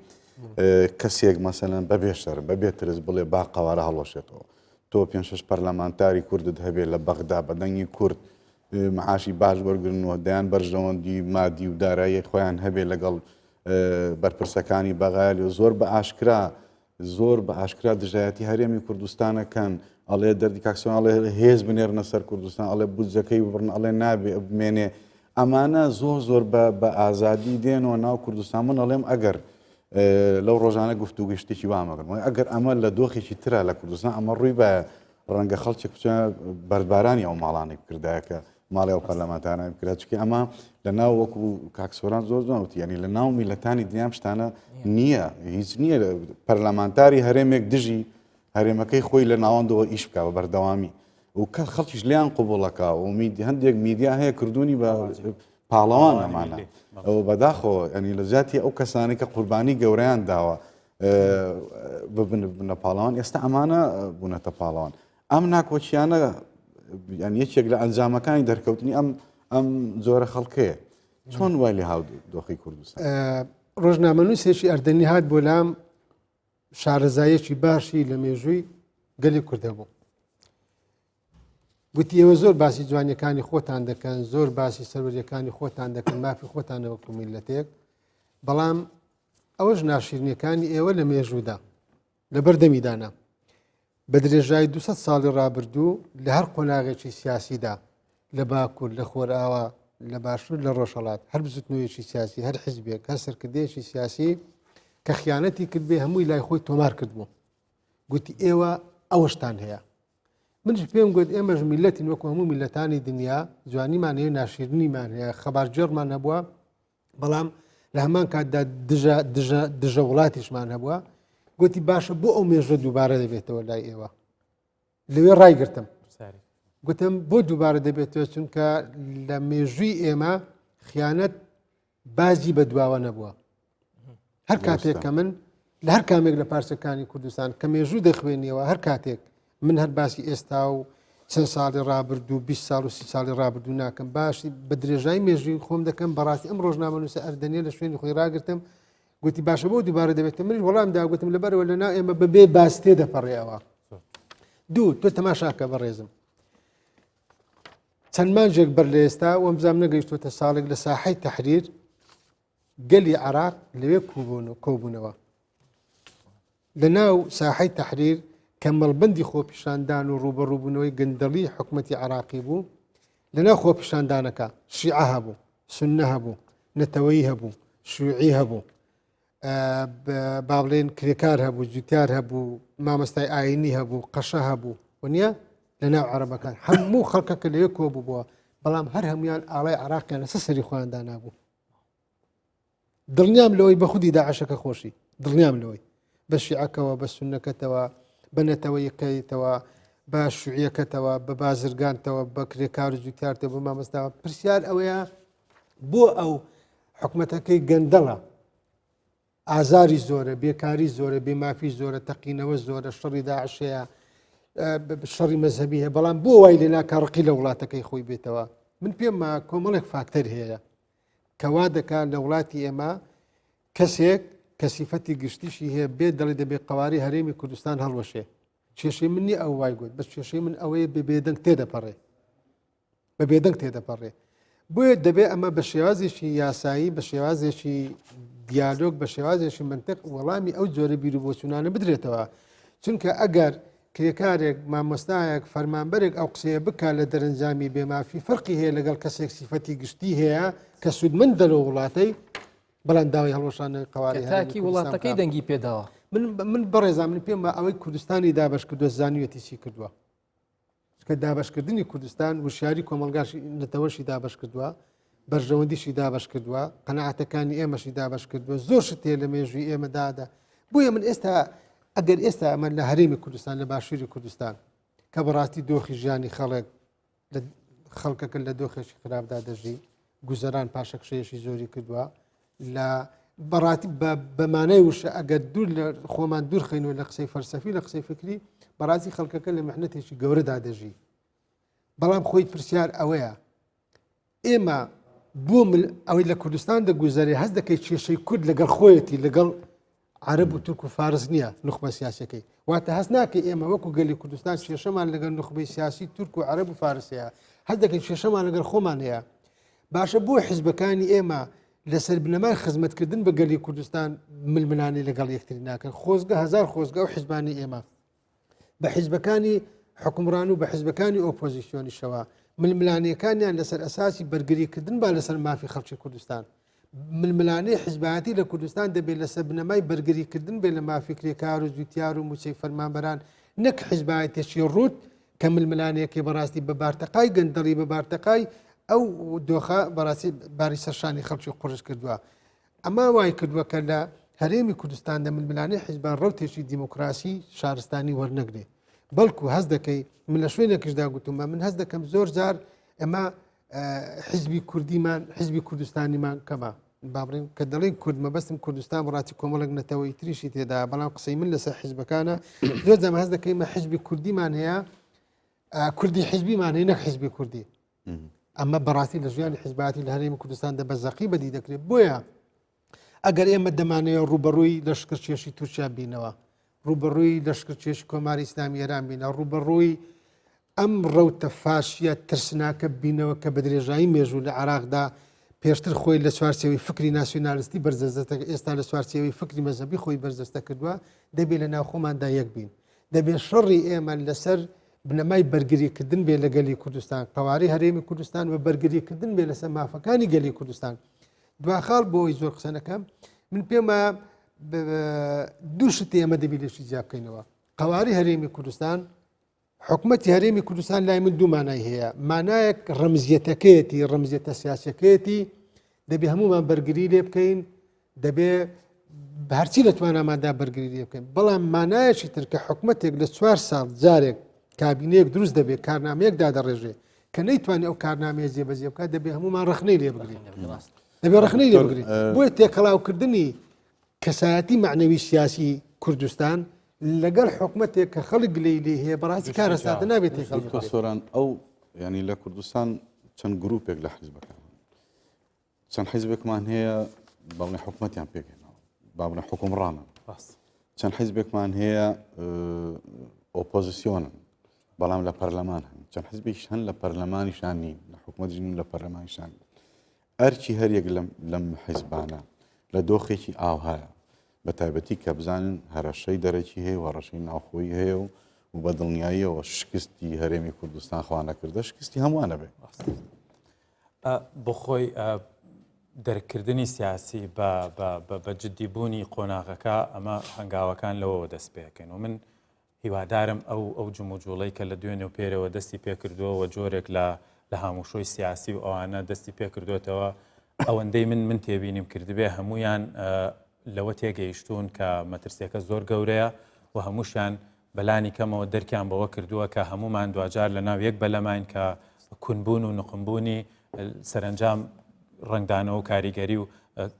کەسێک مەسەلەن بەبێ شەر بەبێ ترس بڵێ با قوارە هەڵۆشێتەوە تۆ 5-6 پەرلەمانتاری کوردت هەبێت لە بەغدا بەدەنگی کورد معاشی باش وەرگرنەوە دەیان بەرژەوەندی مادی و دارایی خۆیان هەبێت لەگەڵ بەرپرسەکانی بەغایل و زۆر بە ئاشکرا دژایەتی هەرێمی کوردستانەکەن ئەڵێ دەردی کاکسۆن ئەڵێ هێز بنێرنە سەر کوردستان ئەڵێ بودجەکەی ببڕن ئەڵێ نابێ بمێنێ ئەمانە زۆر بە ئازادی دێنەوە ناو کوردستان من ئەڵێم ئەگەر لەو ڕۆژانە گفتوگوی شتێکی وامەگەن ئەگەر ئەمە لە دۆخێکی ترە لە کوردستان ئەمە ڕووی بە ڕەنگە خەڵکی بچۆنە بەربارانی ئەو ماڵانی بکردایە کە ماڵی ئەو پەرلەمانتارانی بکرا چکە ئەمە لە ناو وەکو کاکسۆران زۆر زۆوتی ینی لە ناو میلەتانی دنیام شتانە نییە هیچ نییە پەرلەمانتاری هەرێمێک دژی هەرێمەکەی خۆی لە ناوەندەوە ئیش بکە بە بەردەوامی و کە خەڵکیش لیان قوبوڵەکە و هەندێک میدیا هەیە کردوونی بە پاڵەوان ئەمانە ئەوە بەداخەوە ئەنی لە جاتی ئەو کەسانی کە قوربانی گەورەیان داوە ببنە پاڵەوان ئێستا ئەمانە بوونەتە پاڵەوان ئەم ناکۆچیانە یان یەکێک لە ئەنجامەکانی دەرکەوتنی ئەم جۆرە خەڵکەیە چۆن وای لێ هاو دۆخی کوردستان ڕۆژنامەنووسێکی ئەردەنی هات بۆ لام شارەزایەکی باشی لە مێژووی گەلی کوردە بوو گوتی ئێوە زۆر باسی جوانیەکانی خۆتان دەکەن زۆر باسی سەروەریەکانی خۆتان دەکەن مافی خۆتانە وەکو میلەتێک بەڵام ئەوەش ناشرینیەکانی ئێوە لە مێژوودا لە بەردەمیدانا بە درێژایی 200 ساڵی ڕابردوو لە هەر قۆناغێکی سیاسیدا لە باکوور لە خۆرئاوا لە باشوور لە ڕۆژهەڵات هەر بزوتنەوەیەکی سیاسی هەر حیزبێک هەر سەرکردەیەکی سیاسی کە خیانەتی کرد بێ هەمووی لای خۆی تۆمار کردبوو گوتی ئێوە ئەوەشتان هەیە منش پێم گوت ئێمەش میلەتین وەکو هەموو میلەتانی دنیا جوانیمان هەیە ناشرینیمان هەیە خەبارجێڕمان هەبووە بەڵام لە هەمان کاتدا دژە وڵاتیشمان هەبووە گوتی باشە بۆ ئەو مێژە دووبارە دەبێتەوە لای ئێوە لەوێ ڕایگرتم گوتم بۆ دووبارە دەبێتەوە چونکە لە مێژووی ئێمە خیانەت بازی بە دواوە نەبووە هەر کاتێک کە من لە هەر کامێک لە پارچەکانی کوردستان کە مێژوو دەخوێنیەوە هەر کاتێک من هەر باسی ئێستا و چەند ساڵی ڕابردوو 20 ساڵ و 30 ساڵی ڕابردوو ناکەم باشی بە درێژای مێژووی خۆم دەکەم بەڕاستی ئەم ڕۆژنامەنووسە ئەردەنیە لە شوێنی خۆی ڕاگرتم گوتی باشە بۆ دووبارە دەبێت منیش وەڵام داگوتم لەبەرەوە لەناو ئێمە بەبێ باستێ دەپەڕێەوە دوو تۆ تەماشاکە بەڕێزم چەند مانجێک بەر لە ئێستا وەم بزانام نەگەیشتوتە ساڵێک لە ساحەی تەحریر گەلی عێراق لەوێ کۆبوونەوە لە ناو ساحەی تەحریر کەمەڵبەندی خۆپیشاندان و ڕوبەڕووبوونەوەی گەندەڵی حکومەتی عێراقی بوو لە ناو خۆپیشاندانەکە شیعە هەبوو سوننە هەبوو نەتەوەیی هەبوو شیوعی هەبوو با بڵێن کرێکار هەبوو جوتیار هەبوو مامەستای ئاینی هەبوو قەشە هەبوو وەنیە لە ناو عەرەبەکان هەموو خەڵکەکە لەوێ کۆبوو بووە بەڵام هەر هەمویان ئاڵای عێراقیان لەسەر سەری خۆیاندا نابوو دڵنیام لەوەی بە خودی داعشەکە خۆشی دڵنیام لەوەی بە شیعەکەوە بە سوننەکەتەوە بە نەتەوەیەکەیتەوە بە شوعیەکەتەوە بە بازرگانتەوە بە کرێکار و جوتیارتەوە بە مامەستاوە پرسیار ئەوەیە بۆ ئەو حکومەتەکەی گەندەڵە ئازاری زۆرە بێکاری زۆرە بێمافی زۆرە تەقینەوە زۆرە شەڕی داعشەیە شەڕی مەزهبی هەیە بەڵام بۆ وای لێ ناکە ڕقی لە وڵاتەکەی خۆی بێتەوە من پێم کۆمەڵێک فاکتەر هەیە کەوا دەکات لە وڵاتی ئێمە کەسێک کە سیفەتی گشتیشی هەیە بێت دەڵێ دەبێت قواری هەرێمی کوردستان هەڵوەشێ کێشەی منی ئەو وای گوت بەس کێشەی من ئەوەیە بە بێدەنگ تێدەپەڕێ بە بێدەنگ تێدەپەڕێ بۆیە دەبێت ئەمە بە شێوازێکی یاسایی بە شێوازێکی دیالۆگ بە شێوازێکی منطق وەڵامی ئەو جۆرە بیرروبۆچوونانە بدرێتەوە چونکە ئەگەر کرێکارێک مامۆستایەک فەرمانبەرێک ئەو قسەیە بکات لە دەرەنجامی بێمافی فەرقی هەیە لەگەڵ کەسێک سیفەتی گشتی هەیە کە سوودمەندە لە وڵاتەی بەڵام داوای هەڵوەشانەوەی قواری تاکی وڵاتەکەی دەنگی پێداوە من بەڕێزان من پێم ئەوەی کوردستانی دابش کردووە زانیوەتی چی کردووە کە دابشکردنی کوردستان وشیاری کۆمەلگاشی نەتەوەشی دابش کردووە بەرژەوەندیشی دابش کردووە قەنەعەتەکانی ئێمەشی دابش کردووە زۆر شتێ لە مێژووی ئێمەدادا بۆیە من ئێستا ئەگەر ئێستا ئەمە لە هەرێمی کوردستان لە باشووری کوردستان کە بەڕاستی دۆخی ژیانی خەڵک خەڵکەکە لە دۆخێکی خراپدا دەژی گوزەران پاشەکشەیەشی زۆری کردووە لە بەڕاتی بەمانای وشە ئەگەر دوور لە خۆمان دوور خینەوە لە قسەی فەرسەفی لە قسەی فکری بەڕاستی خەڵکەکە لە میحنەتێکی گەورەدا دەژی بەڵام خۆی پرسیار ئەوەیە ئێمە بۆ ئەوەی لە کوردستان دەگوزارێ هەست دەکەی کێشەی کورد لەگەڵ خۆیەتی لەگەڵ عرب و تورک و فارس نییە نخبە سیاسەکەی واتە هەست ناکەی ئێمە وەکو گەلی کوردستان کێشەمان لەگەڵ نخبەی سیاسی تورک و عرب و فارسەیە هەست دەکەی کێشەمان لەگەڵ خۆمان هەیە باشە بۆ حیزبەکانی ئێمە لەسەر بنەمای خزمەتکردن بە گەلی کوردستان ململانی لەگەڵ یەکتری ناکەن خۆزگە هزار خۆزگە و حیزبانی ئێمە بە حیزبەکانی حکومڕان و بە حیزبەکانی ئۆپۆزیسیۆنیشەوە ململانیەکانیان لەسەر ئەساسی بەرگریکردن با لەسەر مافی خەڵکی کوردستان ململانەی حیزبەتی لە کوردستان دەبێت لەسەر بنەمای بەرگریکردن بێت لە مافی کرێکار و زووتیار و موچەی فەرمانبەران نەک حیزبەتێکی ڕوت کە ململانەیەکی بەڕاستی بە بارتەقای گەندەڵی بە بارتەقای ئەو دۆخە بەڕاستی باری سەرشانی خەڵکی قورس کردووە ئەمە وای کردووە کە لە هەرێمی کوردستان دە ململانەی حیزبان ڕەوتێکی دیموکراسی شارستانی وەرنەگرێ بەڵکو هەست دەکەی من لە شوێنێکشدا گوتومە من هەست دەکەم زۆر جار ئەمە حیزبی کوردیمان حیزبی کوردستانیمان کەمە بابڕین کە دەڵێن کورد مەبەستم کوردستان بڕاتی کۆمەڵک نەتەوەی تریشی تێدا بەڵام قسەی من لەسەر حیزبەکانە زۆر جەمە هەست دەکەیمە حیزبی کوردیمان هەیە کوردی حیزبیمان هەیە نەک حیزبی کوردی ئەمە بەڕاستی لە ژیانی حیزباتی لە هەرێمی کوردستان دەبەزەقی بەدی دەکرێت بۆیە ئەگەر ئێمە دەمانەیە ڕوبەڕووی لەشکرچێشی تورکیا بینەوە ڕوبەڕووی لەشکرچێشی کۆماری ئیسلامی ئێران بینە ڕوبەڕووی ئەم ڕەوتە فاشیە ترسناکە بینەوە کە بە درێژایی مێژوو لە عێراقدا پێشتر خۆی لە چوارچێوەی فکری ناسیۆنالیستی بەرزەستە ئێستا لە چوارچێوەی فکری مەزهبی خۆی بەرزەستە کردووە دەبێت لە ناوخۆماندا یەک بین دەبێت شەڕی ئێمە لەسەر بنەمای بەرگریکردن بێ لە گەلی کوردستان قواری هەرێمی کوردستان و بەرگریکردن بێ لەسەر مافەکانی گەلی کوردستان دواخاڵ بۆی زۆر قسەنەکەم من پێمە دوو شتی ئەمە دەبی لێشی جیا بکەینەوە قواری هەرێمی کوردستان حکومەتی هەرێمی کوردستان لای من دوو مانای هەیە مانایەک ڕەمزیەتەکەیەتی ڕەمزیەتە سیاسەکەیەتی دەبێ هەمومان بەرگری لێ بکەین دەبێ هەرچی لە توانامادا بەرگری لێ بکەین بەڵام مانایەکی تر کە حکومەتێک لە 4 ساڵ جارێک کابینەیەک دروست دەبێت کارنامەیەک دادەڕێژێ کە نەیتوانێت ئەو کارنامەیە جێبەجێ بکات دەبێت هەمومان ڕخنەی لێ بگرین دەبێت ڕخنەی لێ بگرین بۆیە تێکەڵاوکردنی کەسایەتی معنەوی سیاسی کوردستان لەگەڵ حکومەتێک کە خەڵک لێی لێ هەیە بەڕاستی کارەساتە نابێت تێکەڵ سۆران ئەو ینی لە کوردستان چەند گروپێک لە حیزبەکان چەند حیزبێکمان هەیە باڵێ حکومەتیان پێکەنەوە باڵێ حکومڕانە چەند حیزبێکمان هەیە ئۆپۆزیسیۆنن بەڵام لە پەرلەمان هەن چەند حیزبێکیش هەن لە پەرلەمانیشان نین لە حکومەتیش نین لە پەرلەمانیشان ئەرچی هەریەک لەم حیزبانە لە دۆخێکی ئاوهایە بە تایبەتی کە بزانن هەرەشەی دەرەکی هەیە و ڕەشەی ناوخۆی هەیە و بە دڵنیاییەوە شکستی هەرێمی کوردستان خوانەکردە شکستی هەمووانە بێ بۆ خۆی دەرکردنی سیاسی بە جددیبوونی قۆناغەکە ئەمە هەنگاوەکان لەوەوە دەست پێکەن و من هیوادارم ئەو جموجوڵەی کە لە دوێنێ و پێرەوە دەستی پێکردووە جۆرێک لە هاموشۆی سیاسی و ئەوانە دەستی پێکردوێتەوە ئەوەندەی من تێبینیم کردبێ هەمویان لەوە تێگەیشتون کە مەترسیەکە زۆر گەورەیە و هەمووشیان بەلانی کەمەوە دەرکیان بەوە کردووە کە هەمومان دوجار لە ناو یەک بەلەماین کە کونبوون و نقمبوونی سەرنجام ڕنگدانەوە و کاریگەری و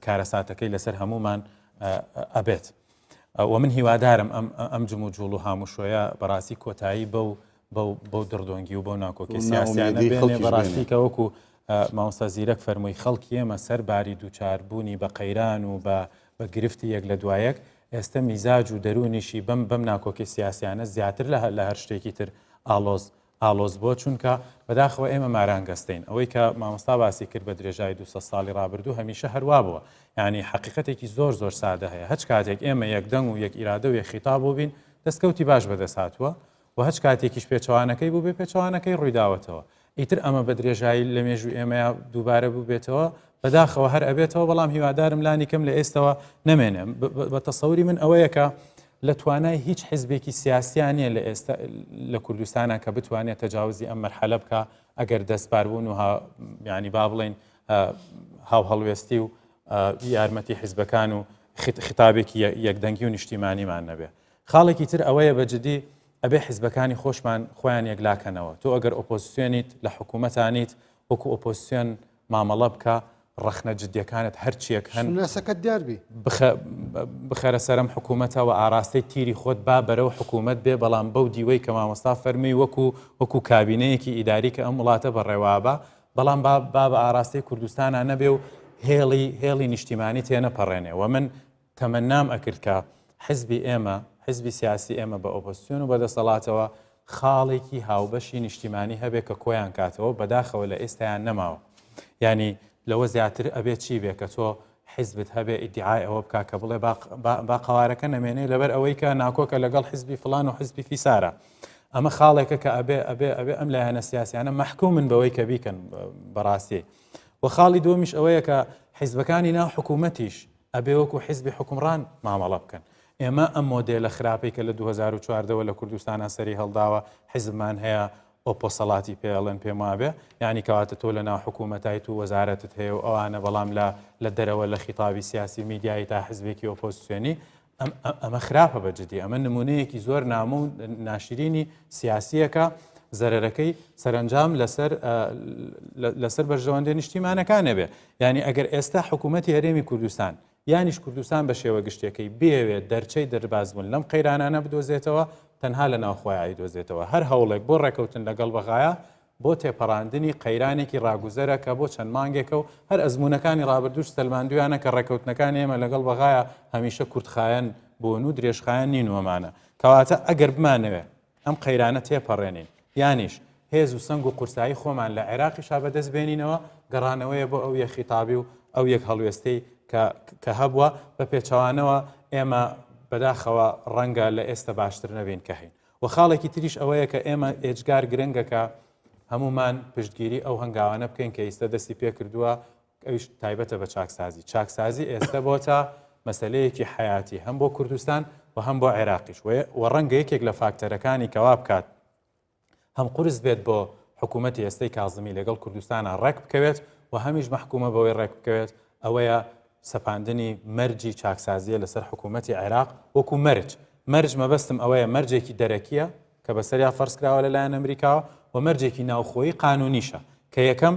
کارەساتەکەی لەسەر هەمومان ئەبێت. و من هیوادارم ئەم جموجوڵ و هاموشۆیە بەڕاستی کۆتایی بەو دڕدۆنگی و بەو ناکۆکی سیاسیانە بێنێ بەڕاستی کە وەکو مامۆستا زیرەک فەرمووی خەڵکی ئێمە سەرباری دووچاربوونی بە قەیران و بە گرفتی یەک لە دوایەک ئێستا میزاج و دەرونیشی بەم ناکۆکی سیاسیانە زیاتر لە هەر شتێکی تر ئالۆز بۆ چونکە بەداخەوە ئێمە مارانگەستین ئەوەی کە مامۆستا باسی کرد بە درێژای 200 ساڵی ڕابردوو هەمیشە هەروە بووە یعنی حقیقەتێکی زۆر سادە هەیە هەچ کاتێک ئێمە یەکدەنگ و یەک ئیرادە و یەک خیتاب بوو بین دەستکەوتی باش بەدەست هاتووە و هەچ کاتێکیش پێچەوانەکەی بوو بێ پێچەوانەکەی ڕوویداوەتەوە ئیتر ئەمە بە درێژایی لە مێژوو ئێمە دووبارە بوو بێتەوە بەداخەوە هەر ئەبێتەوە بەڵام هیوادارم لانی کەم لە ئێستەوە نەمێنێ بە تەسەوری من ئەوەیە کە لە توانای هیچ حیزبێکی سیاسیانیە لە ئێستا لە کوردستانە کە بتوانێت تەجاوزی ئەم مەرحەلە بکە ئەگەر دەستباربوون و ینی با بڵێن هاو هەڵوێستی و یارمەتی حیزبەکان و خیتابێکی یەکدەنگی و نیشتیمانیمان نەبێ خاڵێکی تر ئەوەیە بەجددی ئەبێ حیزبەکانی خۆشمان خۆیان یەکلاکەنەوە تۆ ئەگەر ئۆپۆزیسیۆنیت لە حکوومەتانیت وەکو ئۆپۆزیسیۆن مامەڵە بکە ڕەخنە جدیەکانت هەرچیەک هەن ناسەکەت دیاربی بخەرە سەرم حکوومەتەوە ئاراستەی تیری خۆت با بەرەو حکوومەت بێ بەڵام بەو دیوەی کە مامۆستا فەرمی وەکو کابینەیەکی ئیداری کە ئەم وڵاتە بەڕێوابە بەڵام با بە ئاراستەی کوردستانە نەبێ و هێڵی نیشتیمانی تێنەپەڕێنێ و من تەمەنام ئەکرد کە حزبی ئێمە حزبی سیاسی ئێمە بە ئۆپۆزیسیۆن و بەدەسەڵاتەوە خاڵێکی هاوبەشی نیشتیمانی هەبێت کە کۆیان کاتەوە بەداخەوە لە ئێستایان نەماوە ینی لەوە زیاتر ئەبێت چی بێ کە تۆ حزبت هەبێ ئیدعای ئەوە بکا کە بڵێ با قەوارەکە نەمێنێ لەبەر ئەوەی کە ناکۆکە لەگەڵ حزبی فلان و حزبی فیسارە ئەمە خاڵێکە کە ئەبێ ئەم لایەنە سیاسیانە مەحکومن بەوەی کە بیکەن بەڕاستی و خاڵی دووەمیش ئەوەیە کە حیزبەکانی ناو حکوومەتیش ئەبێ وەکو حیزبی حکومڕان مامەڵە بکەن ئێمە ئەم مۆدێلە خراپەی کە لە 2014ەوە لە کوردستانە سەری هەڵداوە حیزبمان هەیە ئۆپۆسەڵاتی پێڵێن پێم وابێ ینی کەواتە تۆ لە ناو حکوومەتایت و وەزارەتت هەیە و ئەوانە بەڵام لە دەرەوە لە خیتابی سیاسی میدیایی تا حزبێکی ئۆپۆزیسیۆنی ئەمە خراپە بەجددی ئەمە نمونەیەکی زۆر نامە و ناشرینی سیاسیەکە زەرەرەکەی سەرنجام لەسەر بەرژەوەندە نیشتیمانەکانە بێ ینی ئەگەر ئێستا حکوومەتی هەرێمی کوردستان یانیش کوردستان بە شێوە گشتەکەی بێوێت دەرچەی دەربازبوون لەم قەیرانانە بدۆزێتەوە تەنها لە ناوخۆیایی دۆزێتەوە هەر هەوڵێک بۆ ڕێکەوتن لەگەڵ بەغایە بۆ تێپەڕاندنی قەیرانێکی ڕاگوزەرە کە بۆ چەند مانگێکە و هەر ئەزمونونەکانی ڕابردوش سەلماندویانە کە ڕێکەوتنەکانی ئێمە لەگەڵ بەغایە هەمیشە کوردخایەن بۆن و درێژخایەن نین وەمانە کەواتە ئەگەر بمانەوێ ئەم قەیرانە تێپەڕێنین یانیش هێز و سنگ و قورسایی خۆمان لە عێراقیشا بەدەست بێنینەوە گەڕانەوەیە بۆ ئەو یەک خیتابی و ئەو یەک هەڵوێستەی کە هەبووە بە پێچەوانەوە ئێمە بەداخەوە ڕەنگە لە ئێستا باشتر نەبین کە هەین و خاڵێکی تریش ئەوەیە کە ئێمە ئێجگار گرنگەکە هەمومان پشتگیری ئەو هەنگاوانە بکەین کە ئێستا دەستی پێ کردووە ئەویش تایبەتە بە چاکسازی ئێستا بۆتە مەسەلەیەکی حیاتی هەم بۆ کوردستان و هەم بۆ عێراقیش و ڕەنگە یەکێک لە فاکتەرەکانی کەوا بکات هەم قورس بێت بۆ حکوومەتی ئێستای کازمی لەگەڵ کوردستانە ڕێک بکەوێت و هەمیش مەحکومە بەوەی ڕێک بکەوێت ئەوەیە سەپاندنی مەرجی چاکسازیە لەسەر حکوومەتی عێراق وەکو مەرج مەبەستم ئەوەیە مەرجێکی دەرەکیە کە بەسەریا فەرزکراوە لەلایەن ئەمریکاوە و مەرجێکی ناوخۆیی قانونیشە کە یەکەم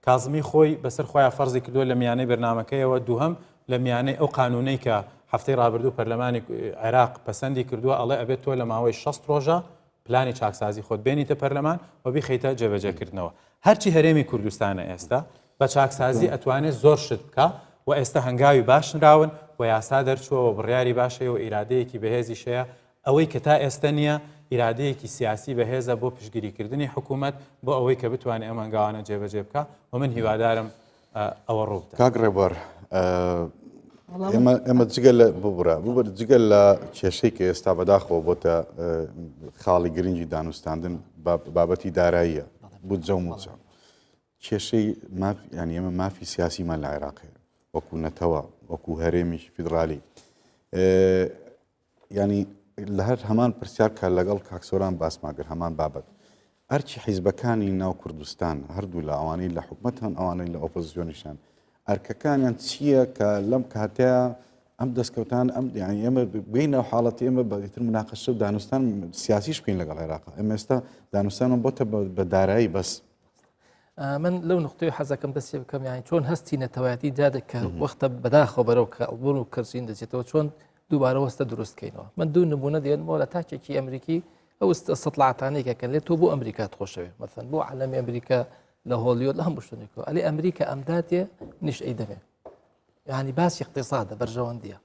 کازمی خۆی بەسەر خۆیان فەرزی کردووە لە میانەی بەرنامەکەیەوە دووهەم لە میانەی ئەو قانونەی کە هەفتەی ڕابردوو پەرلەمانی عێراق پەسەندی کردووە ئەڵێ ئەبێت تۆ لە ماوەی 6 ڕۆژە پلانی چاکسازی خۆت بێنیتە پەرلەمان و بیخەیتە جێبەجێکردنەوە هەرچی هەرێمی کوردستانە ئێستا بە چاکسازی ئەتوانێت زۆر شت بکە و ئێستا هەنگاوی باشنراون و یاسا دەرچووە و بڕیاری باشەیە و ئیرادەیەکی بەهێزی شەیە ئەوەی کە تا ئێستا نییە ئیرادەیەکی سیاسی بەهێزە بۆ پشتگیریکردنی حکوومەت بۆ ئەوەی کە بتوانێت ئەم هەنگاوانە جێبەجێ بکە و من هیوادارم ئەوە ڕوو بدات. کاک ڕێبەر ئێمە جگەل ببوورە جگەل لە کێشەی کە ئێستا بەداخەوە بۆتە خاڵی گرنگی دانوستاندن بابەتی داراییە بودجە و موچە کێشەی ینی ئێمە مافی سیاسیمان لە عێراقەیە وەکو نەتەوە وەکو هەرێمی فیدرالی ینی لە هەر هەمان پرسیار کە لەگەڵ کاکسۆران باسماگر هەمان بابەت ئەرچی حیزبەکانی ناو کوردستان هەردوو لە ئەوانەی لە حکوومەت هەن ئەوانەی لە ئۆپۆزیسیۆنیشان ئەرکەکانیان چییە کە لەم کاتەیە ئەم دەستکەوتان ئەم ئێمە بینە حاڵەتی ئێمە بەتر مناقەشە و دانوستان سیاسیش بکەین لەگەڵ عێراق ئێمە ئێستا دانوستانم بۆتە بە دارایی بەس من لەو نقطەی حەزەکەم دەستی بکەم یانی چۆن هەستی نەتەوایەتی جادێککە وەختە بەداخەوە بەرەو کەڵبوون و کەرسین دەچێتەوە چۆن دووبارە وەستە دروستکەینەوە من دوو نمونە دێنمەوە لە تاکێکی ئەمریکی ئەو سەڵاتانەیەکەکەن لێت تۆ بۆ ئەمریکا خۆشەوێ مەثەن بۆ عەلەمی ئەمریکا لە هۆلیۆت لە هەموو شتێکەوە ئەلی ئەمریکا ئەمداتێ نیش ئەی دەمێ یعنی باسی اقتصادە بەرژەوەندیە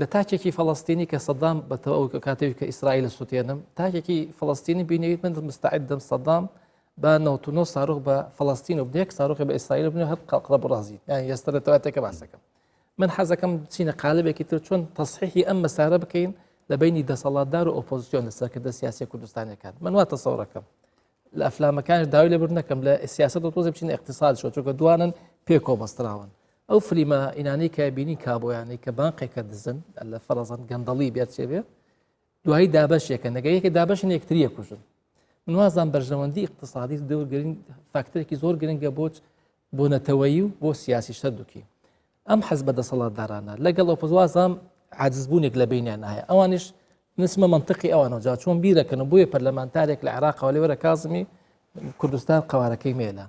لە تاکێکی فەڵەستینی کە سەدام بەتەوە کاتێوی کە ئیسرائیل سووتێنم تاکێکی فەڵەستینی بینەویت من مستعدم سەدام بە 99 ساڕۆخ بە فەڵەستین و بنێک ساڕۆخی بە ئیسرائیل بنێ هەر قەڵقڕە بڕازیت یان ئێستا لەتەواتێکە باسەکەم من حەزەکەم چینە قالبێکی تر چۆن تەصحیحی ئەم مەسارە بکەین لە بینی دەسەڵاتدار و ئۆپۆزیسیۆن لەسەرکردە سیاسی کوردستانیەکان من وا تەسەوڕەکەم لە ئەفلامەکانش داوای لێبور نەکەم لە سیاست و تۆزە بچین اقتصاد شۆ چونکە دوانن پێکۆ بەستراون ئەو فلیمە ئینانی کە بینی کابۆیانی کە بانقێکە دزن لە فەرەزەن گەندەڵی بێت چێبێ دوایی دابەشێکە نەگەیەکە دابەشن یەکتریە کوژن من وازان بەرژەوەندی اقتصادی دەورگرین فاکتەرێکی زۆر گرنگە بۆ نەتەوەیی و بۆ سیاسی شەردووکی ئەم حەز بە دەسەڵاتدارانە لەگەڵ ئۆپۆزوازام عاجزبوونێک لە بینیان هەیە ئەوانش نسمە منطقی ئەوانەوە جا چۆن بیرەکەن بۆیە پەرلەمانتارێک لە عێراقەوە لێوەرە کازمی کوردستان قوارەکەی مێلا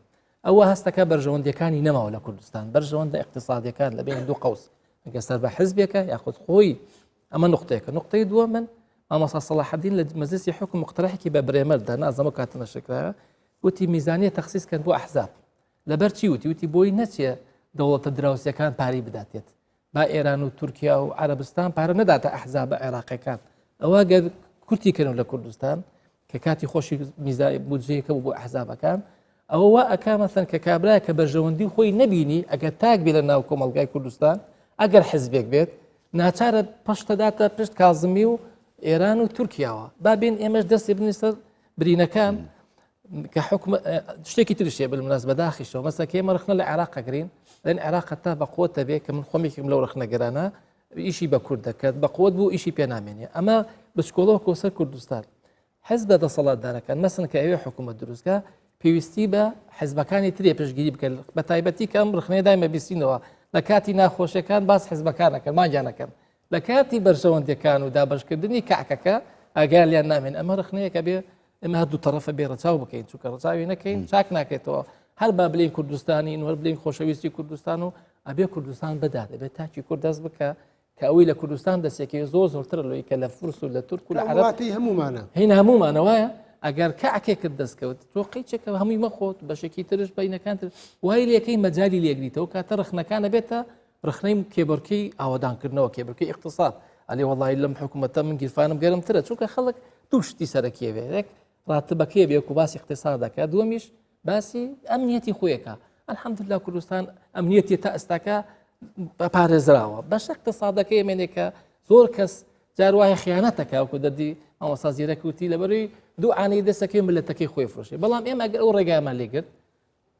ئەوە هەستەکە بەرژەوەندەکانی نەماوە لە کوردستان بەرژەوەندە اقتصادیەکان لە بین دوو قەوس ئەگە سەر بە حزبێکە یاخود خۆی ئەمە نقطەیەکە نقطەی دووە من مامۆستا سەلاحەدین لە مەجلیسی حکم مقترحێکی بە برێمەردا نازەمە کاتنە شکرایە وتی میزانیە تەخسیسکەن بۆ ئەحزاب لەبەر چی وتی بۆی نەچێ دەوڵەتە دراوسەکان پاری بداتێت با ئێران و تورکیا و عەرەبستان پارە نەداتە ئەحزاب بە عێراقیەکان ئەوە گەر کورتی کردن لە کوردستان کە کاتی خۆشی میزای بودجەیەکە بۆ ئەحزابەکان ئەوە وا ئەکا مەثەن کە کابرایە کە بەرژەوەندی خۆی نەبینی ئەگەر تاک بێ لە ناو کۆمەلگای کوردستان ئەگەر حزبێک بێت ناچارە پشتەداتە پشت کازمی و ئێران و تورکیاوە با بین ئێمەش دەستی بنی سەر برینەکان کە حکم شتێکی ترشێ بالمناس بەداخیشەوە مەسەکە ئێمە رخنە لە عێراقەگرین لەن عێراق تا بە قوتە بێ کە من خۆمێکم لەو رخنەگەرانە ئیشی بە کورد دەکات بە قوت بوو ئیشی پێنامێنێ ئەمە بچکۆڵەوە کۆسەر کوردستان حەز بە دەسەڵاتدارەکان مەسن کە ئەوێ حکوومەت دروستکە پێویستی بە حزبەکانی ترێ پشگیری بکەن بە تایبەتی کە ئەم رخنەیە دایمە بیستینەوە لە کاتی ناخۆشیەکان باس حزبەکانەکەن ماگیانەکەن لە کاتی بەرژەوەندەکان و دابشکردنی کعکەکە ئاگالیان نامێن ئەمە رخنەیەکە بێ ئەمە هەردوو تەرەفە بێ ڕەچاو بکەین چونکە ڕەچاوی نەکەین چاک ناکێتەوە هەر با بلین کوردستانی نوەر بلین خۆشەویستی کوردستان و ئەبێ کوردستان بدات دەبێت تاکی کورد دەست بکە کە ئەوەی لە کوردستان دەستێکی زۆرتر لەوەی کە لە فورس و لە تورک و لە عەرەب هەمومانە هین هەمومانەوەیە ئەگەر کەعکێکت دەستکەوت تۆ قیچێکە هەمووی مەخۆت بەشێکی ترش بینەکان تر وای لەکەی مەجای لێگریتەوە کاتە رخنەکانە بێتە رخنەی کێبڕکەی ئاوادانکردنەوە کێبڕکەی اقتصاد ئەلێ وەڵی لەم حکوومەتە من گیرفانم گەرمترە چونکە خەڵک دوو شتی سەرەکیەوێک ڕاتبەکێ بێ و باسی اقتصاد دەکات دووەمیش باسی ئەمنیەتی خۆیەکە الحەمدلله کوردستان ئەمنیەتی تا ئێستاکە پارێزراوە بەش اقتصادەکەی ئێمێنێکە زۆر کەس جاروایە خیانەتەکە وکو دەردی ئەوەسا زیرەکوتی لەبەروی دوو ئانەی دەستەکەی ملەتەکەی خۆی فرۆشی بەڵام ئێمە ئەگەر ئەو ڕێگامان لێگرت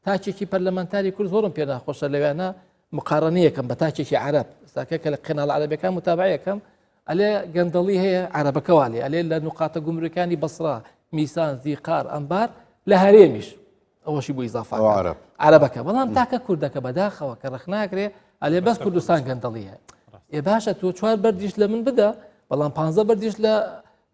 تاچێکی پەرلەمانتاری کورد زۆرم پێ ناخۆشە لەوێنە مقارنەیەکەم بە تاچێکی عەرەب ساکە کە لە قناڵ عەرەبیەکان متابعەکەم ئەلێ گەندەڵی هەیە عەرەبەکەواڵێ ئەلێ لە نقاتە گومرەکانی بەسرا میسان زیقار ئەمبار لە هەرێمیش ئەوەشی بۆ ئیزافە عەرەبەکە بەڵام تاکە کوردەکە بەداخەوە کە ڕخناگرێ ئەلێ بەس کوردستان گەندەڵیە ئێ باشە تۆ 4 بەردیش لە من بدە بەڵام 15 بەردیش لە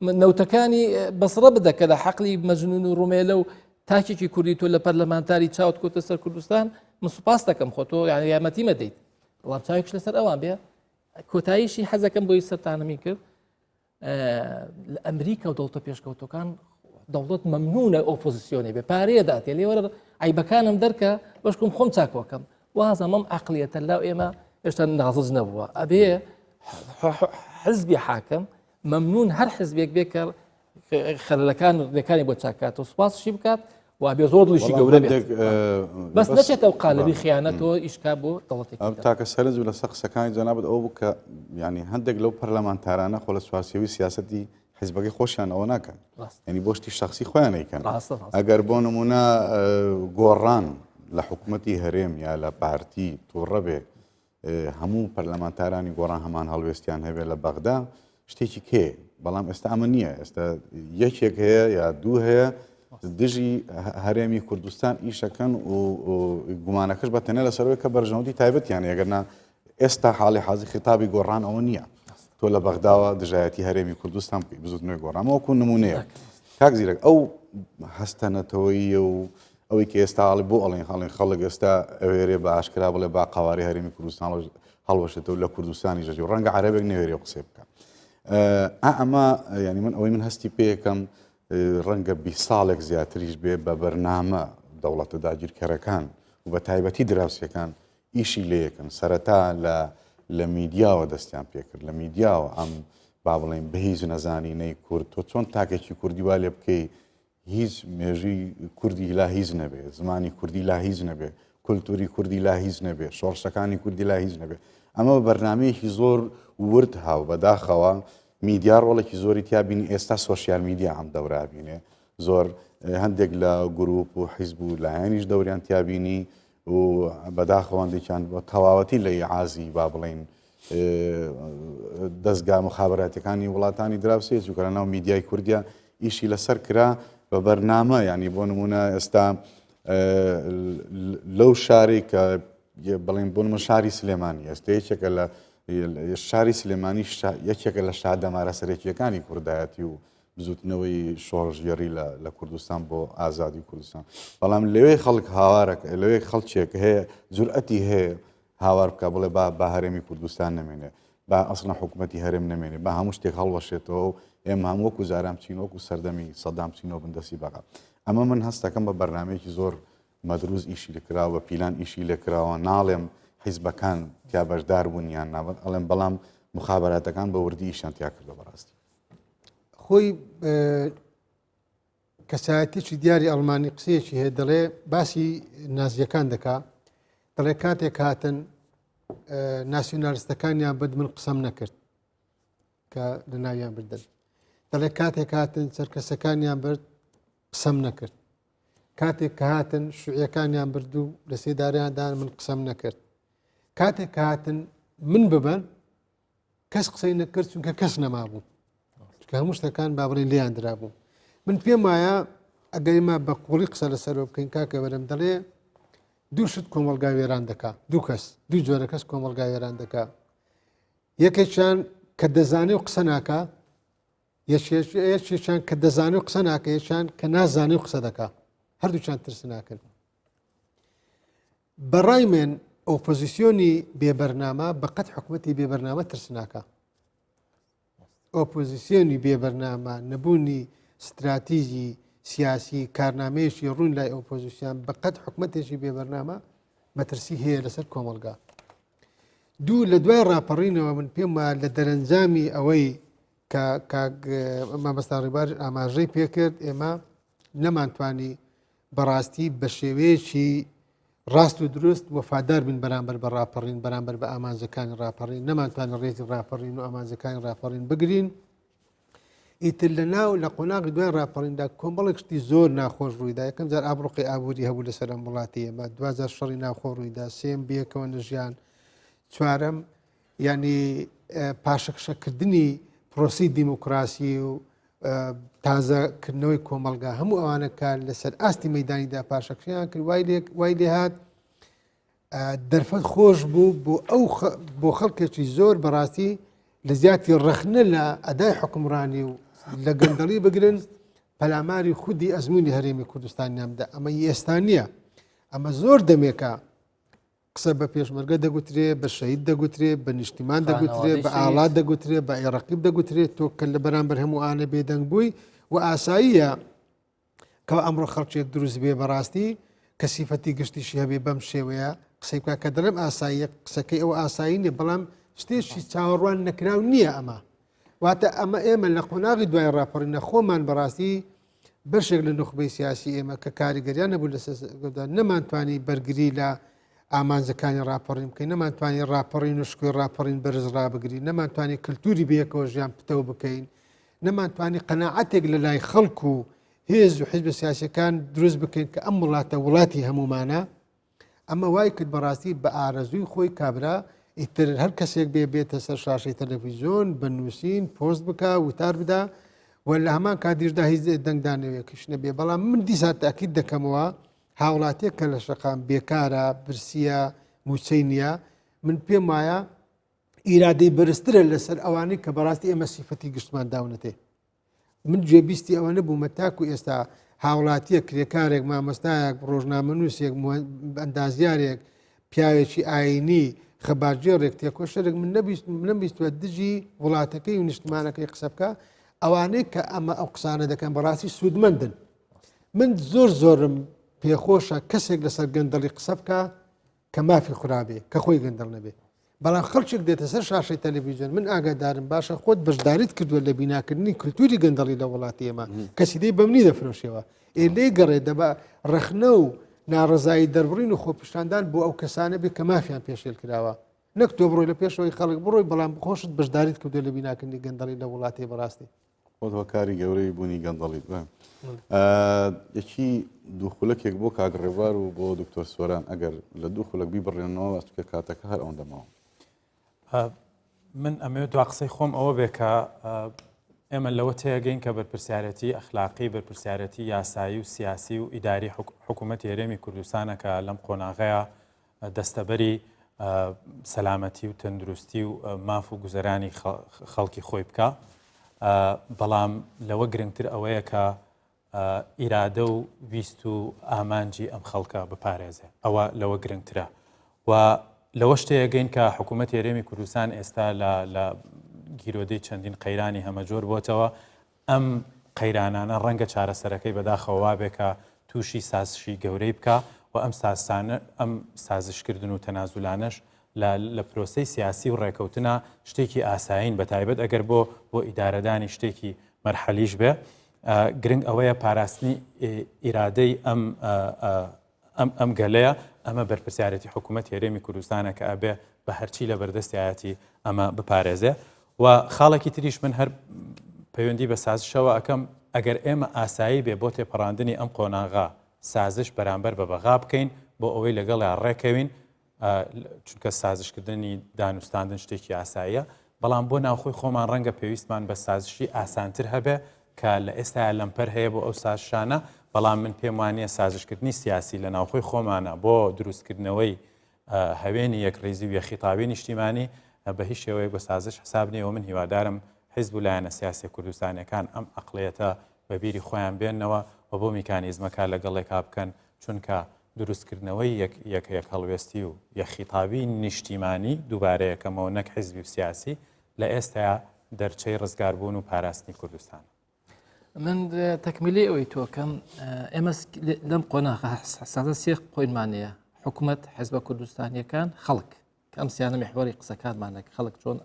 نەوتەکانی بەسرە بدە کە لە حەقلی مەجنون و ڕومێلە و تاکێکی کوردی تۆ لە پەرلەمانتاری چاوت کۆتە سەر کوردستان من سوپاس دەکەم خۆ تۆ یعنی یارمەتی مەدەیت بەڵام چاوێکش لەسەر ئەوان بێ کۆتاییشی حەزەکەم بۆی سەرتانەمی کرد لە ئەمریکا و دەوڵەتە پێشکەوتەکان دەوڵەت مەمنونە ئۆپۆزیسیۆنی بێ پارەیە داتێ لێوەرە عیبەکانم دەرکە بەشکم خۆم چاکۆکەم وازەمەم عەقلیەتە لاو ئێمە هێشتا نازز نەبووە ئەبێ حزبی حاکم مەمنون هەر حزبێک بێ کە خەلەکان ڕێکانی بۆ چاکات و سوپاسشی بکات و بێ زۆر دڵیشی گەورە بێت بەس نەچێتەوە قالبی خیانەتەوە ئیشکا بۆ دەوڵەتێکی تاکە سەرنج لە سەر قسەکانی جەنابەت ئەو بوو کە ینی هەندێک لەو پەرلەمانتارانە خۆ لە سواسیەوەی سیاسەتی حیزبەکەی خۆشیان ئەوە ناکەن ینی بۆ شتی شخصی خۆیان ئەیکەن ئەگەر بۆ نمونە گۆڕان لە حکوومەتی هەرێم یا لە پارتی تووڕە بێ هەموو پەرلەمانتارانی گۆڕان هەمان هەڵوێستیان هەبێت لە بەغدا شتێکی کێ بەڵام ئێستا ئەمە نییە ئێستا یەکێک هەیە یا دوو هەیە دژی هەرێمی کوردستان ئیشەکەن و گومانەکەش بە تەنێ لەسەرەوەی کە بەرژەوەندی تایبەتیان ئەگەرنا ئێستا حاڵی حازی خیتابی گۆڕان ئەوە نییە تۆ لە بەغداوە دژایەتی هەرێمی کوردستان بکەی بزوت نوێ گۆڕامەوەکو نمونەیە کاک زیرەک ئەو هەستەنەتەوەیە و ئەوەی کە ئێستا هەڵی بۆ ئەڵێن هەڵێن خەڵک ئێستا ئەوێرێ بە ئاشکرا بڵێ با قاواری هەرێمی کوردستان هەڵوەشێتەوە لە کوردستانی ژەژی و ڕەنگە عەرەبێک نەوێرێ قسێ بکە ئەمە ینی من ئەوەی من هەستی پێ یەکەم ڕەنگە 20 ساڵێک زیاتریش بێ بە بەرنامە دەوڵەتە داگیرکەرەکان و بە تایبەتی دراوسەکان ئیشی لێ یەکەن سەرەتا لە میدیاوە دەستیان پێکرد لە میدیاوە ئەم با بڵێن بەهیز نەزانینەی کورد تۆ چۆن تاکێکی کوردی وا لێ بکەی هیچ مێژوی کوردی لا هیچ نەبێ زمانی کوردی لا هیچ نەبێ کولتوری کوردی لا هیچ نەبێ شۆڕشەکانی کوردی لا هیچ نەبێ ئەمە بەرنمەیەکی زۆر ورد هاو بەداخەوە میدیا ڕۆڵێکی زۆری تیابینی ئێستا سۆسیال میدیا ئەم دەورابینێ زۆر هەندێک لە گروپ و حیزب و لایەنیش دەوریان تیابینی و بەداخەوەندێکیان بۆ تەواوەتی لە عازی با بڵێن دەستگا مخابراتەکانی وڵاتانی دراوسێ چووکە لەناو میدیای کوردیا ئیشی لەسەر کرا بە بەرنامە ینی بۆ نمونە ئێستا لەو شاری کە بڵێن بۆ نمە شاری سلێمانی ئێستا یەکێکە لە شاری سلێمانی یەکێکە لە شادەمارە سەرەکیەکانی کوردایەتی و بزوتنەوەی شۆڕژگەڕی لە کوردستان بۆ ئازادی کوردستان بەڵام لەوێ خەڵک هاوارەکە لەوێ خەڵکێک هەیە جورئەتی هەیە هاوار بکە بڵێ با هەرێمی کوردستان نامێنێ با ئەسڵە حکوومەتی هەرێم نامێنێ با هەموو شتێک هەڵوەشێتەوە و ئێمە هەموو وەکو زارام بچین وەکو سەردەمی سەدام بچینەوە بندەسی بەقا ئەمە من هەستەکەم بە بەرنمەیەکی زۆر مەدروست ئیشی لەکراوە پیلان ئیشی لێکراوە ناڵێم حیزبەکان تیا بەشدار بوون یان نابێت ئەڵێم بەڵام مخابراتەکان بە وردی ئیشان تیا کردە بەڕاستی خۆی کەسایەتێکی دیاری ئەڵمانی قسەیەکی هەیە دەڵێ باسی نازیەکان دەکا دەڵێ کاتێک هاتن ناسیۆنالیستەکانیان بد من قسەم نەکرد کە لە ناویان بردن دەڵێ کاتێک هاتن سەرکەسەکانیان برد قسەم نەکرد کاتێک کە هاتن شوعیەکانیان برد و لە سێداریاندان من قسەم نەکرد کاتێک کە هاتن من ببەن کەس قسەی نەکرد چونکە کەس نەمابوو کە هەموو شتەکان با بڵێن لێیان درابوو من پێم وایە ئەگەریمە بە قوڵی قسە لەسەرەوە بکەین کاکە بەرەم دەڵێ دوو شت کۆمەڵگا وێران دەکا دوو کەس دوو جۆرە کەس کۆمەڵگا وێران دەکا یەکێکیان کە دەزانێ و قسە ناکا یەکێکیان کە دەزانێ و قسە ناکە یەکیان کە نازانێ و قسە دەکا هەردووچیان ترس ناکەن بەڕای من ئۆپۆزیسیۆنی بێبەرنامە بەقەت حکوومەتی بێبەرنامە ترس ناکە ئۆپۆزیسیۆنی بێبەرنامە نەبوونی استراتیژی سیاسی کارنامەیەشی ڕوون لای ئۆپۆزیسیۆن بەقەت حکوومەتێکی بێبەرنامە مەترسی هەیە لەسەر کۆمەڵگا دوو لە دوای ڕاپەڕینەوە من پێم وایە لە دەرەنجامی ئەوەی کە مامەستا ڕێبار ئاماژەی پێکرد ئێمە نەمانتوانی بەڕاستی بە شێوەیەکی ڕاست و دروست وەفادار بن بەرامبەر بە ڕاپەڕین بەرامبەر بە ئامانجەکانی ڕاپەڕین نەمانتوانین ڕێزی ڕاپەڕین و ئامانجەکانی ڕاپەڕین بگرین ئیتر لە ناو لە قۆناغی دوای ڕاپەڕیندا کۆمەڵێک شتی زۆر ناخۆش ڕوویدا یەکەم جار ئابڕوقی ئابووری هەبوو لەسەر ئەم وڵاتی ئێمە 2000 شەڕی ناخۆ ڕوویدا سێم بێکەوە لە ژیان چوارەم ینی پاشەکشەکردنی پرۆسی دیموکراسی و تازەکردنەوەی کۆمەلگا هەموو ئەوانە کار لەسەر ئاستی مەدانیدا پاشەکشیان کرد وای لێ هات دەرفەت خۆش بوو بۆ خەڵکێکی زۆر بەڕاستی لە زیاتی ڕەخنە لە ئەدای حکومڕانی و لە گەندەڵی بگرن پەلاماری خودی ئەزمموی هەرێمی کوردستانیاندا ئەمە ئێستا نییە ئەمە زۆر دەمێکە قسە بە پێشمەرگە دەگوترێ بە شەهید دەگوترێ بە نیشتیمان دەگوترێ بە ئاڵات دەگوترێ بە ئێڕەقیب دەگوترێت تۆ کە لە بەرامبەر هەموو ئانە بێدەنگ بووی و ئاساییە کە ئەمڕۆ خەڵکێک دروست بێ بەڕاستی کە سیفەتی گشتیشی هەبێ بەم شێوەیە قسەی بکە کە دەڵێم ئاساییە قسەکەی ئەوە ئاسایی نیە بەڵام شتێکی چاوەڕوان نەکراو نییە ئەمە واتە ئەمە ئێمە لە قۆناغی دوای ڕاپەڕینە خۆمان بەڕاستی بەشێک لە نخبەی سیاسی ئێمە کە کاریگەریان نەبوو لەسەردا نەمانتوانی بەرگری لە ئامانجەکانی ڕاپەڕین بکەین نەمانتوانی ڕاپەڕین و شکوێ ڕاپەڕین بەرز ڕابگرین نەمانتوانی کللتوری بەیەکەوە ژیان پتەوە بکەین نەمانتوانی قەناعەتێک لە لای خەڵکو و هێز و حیزب سیاسەکان دروست بکەین کە ئەم وڵاتە وڵاتی هەمومانە ئەمە وای کرد بەڕاستی بە ئارەزووی خۆی کابرا ئیتر هەر کەسێک بێتە سەر شاشەی تەلەڤیزیۆن بنووسین پۆست بکە وتار بدا و لە هەمان کاتیشدا هیچ دەنگدانەوەیەکیش نەبێ بەڵام من دیسا تاکید دەکەمەوە هاوڵاتیەک کە لە شەقام بێکارە برسیە موچەی نییە من پێم وایە ئیرادەی بەرزترە لەسەر ئەوانەی کە بەڕاستی ئێمە سیفەتی گشتمان داونەتێ من گوێبیستی ئەوە نەبوومە تاکو ئێستا هاوڵاتیە کرێکارێک مامۆستایەک ڕۆژنامەنووسێک ئەندازیارێک پیاوێکی ئاینی خەبارجێڕێک تێکۆشەرێک من نەبیستوە دژی وڵاتەکەی و نیشتمانەکەی قسە بکە ئەوانەی کە ئەمە ئەو قسانە دەکەن بەڕاستی سوودمەندن من زۆرم پێخۆشە کەسێک لەسەر گەندەڵی قسە بکە کە مافی خورابێ کە خۆی گەندەڵ نەبێ بەڵام خەڵکێک دێتە سەر شاشەی تەلەڤیزیۆن من ئاگادارم باشە خۆت بەشداریت کردووە لە بیناکردنی کللتوری گەندەڵی لە وڵاتی ئێمە کەسی دەی بەمنی دەفرۆشەوە لێ گەڕێ دەبا ڕخنە و ناڕزایی دەربڕین و خۆپیشاندان بۆ ئەو کەسانە بێ کە مافیان پێشێل کراوە نەک تۆ بڕۆی لە پێشەوەی خەڵک بڕۆی بەڵام بخۆشت بەشداریت کردووە لە بیناکردنی گەندەڵی لە وڵاتی بەڕاستی خۆتەوە کاری گەورەی بوونی گەندەڵیت یەکی دوو خولەکێک بۆ کاک ڕێبوار و بۆ دکتۆر سۆران ئەگەر لە دوو خولەک بیبڕێنەوە ئەچکە کاتەکە هەر ئەوەندەماوە من ئەمەوێت دوا قسەی خۆم ئەوە بێ کە ئێمە لەوە تێگەین کە بەرپرسیارەتی ئەخلاقی بەرپرسیارەتی یاسایی و سیاسی و ئیداری حکوومەتی هەرێمی کوردستانە کە لەم قۆناغەیە دەستەبەری سەلامەتی و تەندروستی و ماف و گوزەرانی خەڵکی خۆی بکە بەڵام لەوە گرنگتر ئەوەیە کە ئیرادە و ویست و ئامانجی ئەم خەڵکە بپارێزێ ئەوە لەوە گرنگترە و لەوە شتەیەگەین کە حکوومەتی هەرێمی کوردستان ئێستا لە گیرۆدەی چەندین قەیرانی هەمەجۆر بۆتەوە ئەم قەیرانانە ڕەنگە چارەسەرەکەی بەداخەوە بێ کە تووشی سازشی گەورەی بکە و ئەم سازشکردن و تەنازولانش لە پرۆسەی سیاسی و ڕێکەوتنە شتێکی ئاسایین بەتایبەت ئەگەر بۆ ئیدارەدانی شتێکی مەرحەلیش بێ گرنگ ئەوەیە پاراستنی ئیرادەی ئەم گەلەیە ئەمە بەرپرسیارەتی حکوومەت هێرێمی کوردستانە کە ئەبێ بە هەرچی لە بەردەستایەتی ئەمە بپارێزێ و خاڵێکی تریش من هەر پەیوەندی بە سازشەوە ئەەکەم ئەگەر ئێمە ئاسایی بێ بۆ تێپەڕاندنی ئەم قۆناغا سازش بەرامبەر بە بەغا بکەین بۆ ئەوەی لەگەڵیان ڕێکەوین چونکە سازشکردنی دانوستاندن شتێکی ئاساییە بەڵام بۆ ناوخۆی خۆمان ڕەنگە پێویستمان بە سازشی ئاسانتر هەبێ کە لە ئێستا لەمپەر هەیە بۆ ئەو سازشانە بەڵام من پێم وانییە سازشکردنی سیاسی لە ناوخۆی خۆمانە بۆ دروستکردنەوەی هەوێنی یەکڕێزی و یەخیتابی نیشتیمانی بە هیچ شێوەیە بۆ سازش حسابنیەوە من هیوادارم حیزب و لایەنە سیاسی کوردستانەکان ئەم ئەقڵیەتە بە بیری خۆیان بێننەوە و بۆ میکانیزمەکە لەگەڵێکا بکەن چونکە دروستکردنەوەی یەک هەڵوێستی و یەخیتابی نیشتیمانی دووبارەیەکەمەوە نەک حیزبی و سیاسی لە ئێستا دەرچەی ڕزگاربوون و پاراستنی کوردستان من تەکمیلی ئەوەی تۆکەم ئێمە لەم قۆناغا سازە سێ قۆینمانەیە حکوومەت حیزبە کوردستانیەکان خەڵک کە ئەم سیانە محوەری قسەکانمانە خەڵک چۆن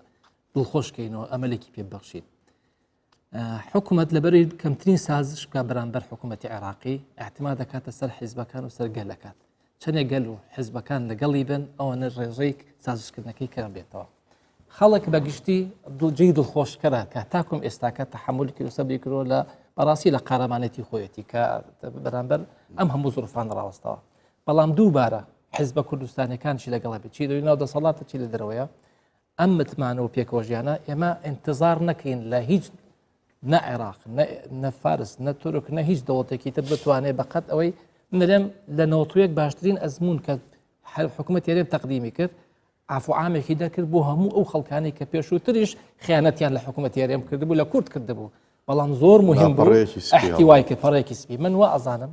دڵخۆشکەینەوە ئەمەلێکی پێبەخشین حکوومەت لەبەری کەمترین سازش بکە بەرامبەر حکوومەتی عێراقی احتیما دەکاتە سەر حیزبەکان و سەر گەلەکات چەندێک گەل و حیزبەکان لەگەڵی بن ئەوەنە ڕێژەی سازشکردنەکەی کەم بێتەوە خەڵک بەگشتی جێی دڵخۆشکەرە کە تاکۆم ئێستاکە تەحملی کرد و سەبری کردەوە لە بەڕاستی لە قارەمانەتی خۆیەتی کە بەرامبەر ئەم هەموو زۆرفان ڕاوەستەوە بەڵام دووبارە حیزبە کوردستانەکانشی لەگەڵە بێت چی دەوی ناو دەسەڵاتە چی لە دەرەوەیە ئەم متمانە و پێکۆژیانە ئێمە ئینتزار نەکەین لە هیچ نە عێراق نە فارس نە تورک نە هیچ دەوڵەتێکی تر بتوانێت بەقەت ئەوەی نەرێم لە 91 باشترین ئەزمون کە حکوومەت هێرێم تەقدیمی کرد عفو عامێکی دەکرد بۆ هەموو ئەو خەڵکانی کە پێشووتریش خیانەتیان لە حکوومەت هێرێم کردبوو لە کورد کردبوو بەڵام زۆر مهم بوو احتیوای کرد پەڕێکی سپی من وا ئەزانم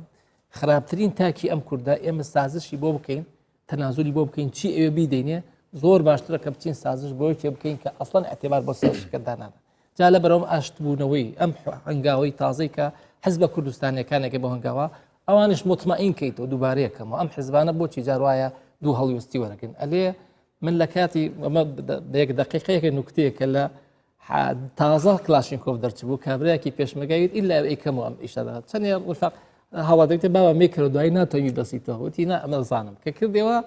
خراپترین تاکی ئەم کوردە ئێمە سازشی بۆ بکەین تەنازولی بۆ بکەین چی ئێوە بیدەینێ زۆر باشترە کە بچین سازش بۆی کێ بکەین کە ئەسڵەن اعتبار بۆ سازشکردانانە جا لە بەرەوم ئاشتبوونەوەی ئەم هەنگاوەی تازەی کە حیزبە کوردستانیەکانێکی بۆ هەنگاوە ئەوانش مطمئین کەیتەوە دووبارەیەکەمەوە ئەم حیزبانە بۆچی جار وایە دوو هەڵوێستی وەرەگرن ئەلێ من لە کاتی ئەمە بەیەک دقیقەیەکە نوکتەیەکە لە تازە کلاشینکۆڤ دەرچبوو کابراایەکی پێشمەگەویت ئیلا ئەیکەم ئەم ئیشەدا چەندێ ڕفاق هەڵادەکتێ باوە میکرد دوایی ناتەوی دەسیتەوە وتی نا ئەمە زانم کە کردەوە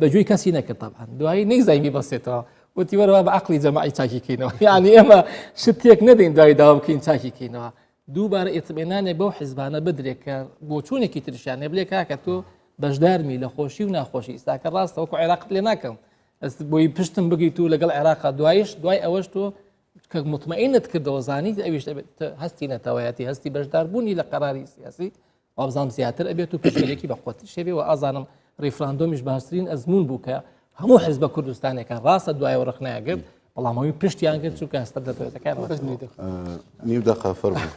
بەجووی کەسی نەکرد تەبعاً دوایی نەیزایمی بەسێتەوە وتی وەرەوە بە عەقڵی جەماعی چاکیکەینەوە یعنی ئێمە شتێک نەدەین دوای داوا بکەین چاکیکەینەوە دووبارە ئێتمێنانێ بەو حیزبانە بدرێت کە بۆ چوونێکی ترشیانێ بلێ کاکە تۆ بەشدارمی لە خۆشی و ناخۆشی ئێستاکە ڕاستەوەکو عێراقت لێ ناکەم بۆی پشتم بگیت و لەگەڵ عێراقا دوای ئەوەش تۆ کە مطمئینت کردەوە زانی ئەویش هەستی نەتەوەیەتی هەستی بەشداربوونی لە قەراری سیاسی وابزانام زیاتر ئەبێت و پشتێکی بەخۆتی شێبێ و ئازانم ڕیفراندۆمیش باشترین ئەزمون بوو کە هەموو حیزبە کوردستانێکە ڕاستە دوایەوە ڕخنایەگرت بەڵامەوەی پشتیان کرد چووکە هەستە دەتەوێتەکان نیو دقە فەرموو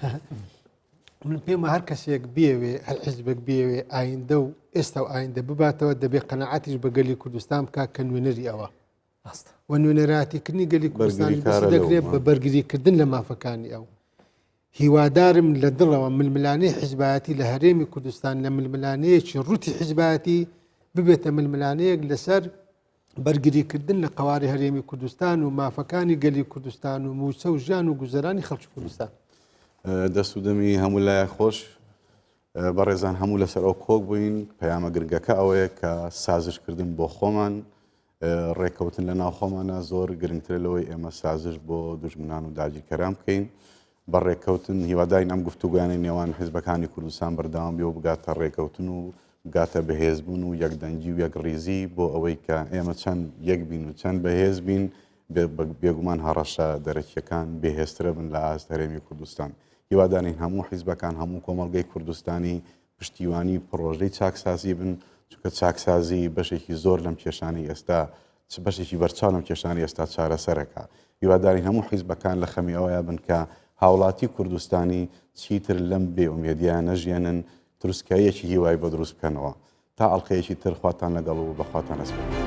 من پێمە هەر کەسێک بێوێ هەر حیزبێک بێوێ ئایندە و ئێستا و ئایندە بباتەوە دەبێت قەنەعاتیش بە گەلی کوردستان بکە کە نوێنەری ئەوە و نوێنەراتیکردنی گەلی کوردستان دەکرێت بە بەرگریکردن لە مافەکانی ئەو هیوادارم لە دڵەوە ململانەی حیزبایەتی لە هەرێمی کوردستان لە ململانەیەکی ڕوتی حیزبایەتی ببێتە ململانەیەک لەسەر بەرگریکردن لە قواری هەرێمی کوردستان و مافەکانی گەلی کوردستان و موسە و ژیان و گوزەرانی خەڵکی کوردستان. دەست و دەمی هەموو لایە خۆش بەڕێزان هەموو لەسەر ئەو کۆک بووین پەیامە گرنگەکە ئەوەیە کە سازشکردن بۆ خۆمان ڕێکەوتن لە ناو خۆمانە زۆر گرنگترە لەوەی ئێمە سازش بۆ دوژمنان و داگیرکەران بکەین بە ڕێکەوتن هیوادارین ئەم گفتوگویانەی نێوان حیزبەکانی کوردستان بەردەوام بێ و بگاتە ڕێکەوتن و بگاتە بەهێزبوون و یەکدەنگی و یەکڕیزی بۆ ئەوەی کە ئێمە چەند یەک بین و چەند بەهێز بین بێگومان هەڕەشە دەرەکیەکان بێهێزترە بن لە ئاست هەرێمی کوردستان. هیوادارین هەموو حیزبەکان هەموو کۆمەڵگەی کوردستانی پشتیوانی پرۆژەی چاکسازی بن چونکە چاکسازی بەشێکی زۆر لەم کێشانی ئێستا بەشێکی بەرچاو لەم کێشانی ئێستا چارەسەرەکە. هیوادارین هەموو حیزبەکان لە خەمی ئەوەیە بن کە هاوڵاتی کوردستانی چیتر لەم بێئومێدیە نەژێنن تروسکاییەکی هیوای بە دروست بکەنەوە تا ئەڵقەیەکی تر خواتان لەگەڵ و بەخواتان ئەسپێن.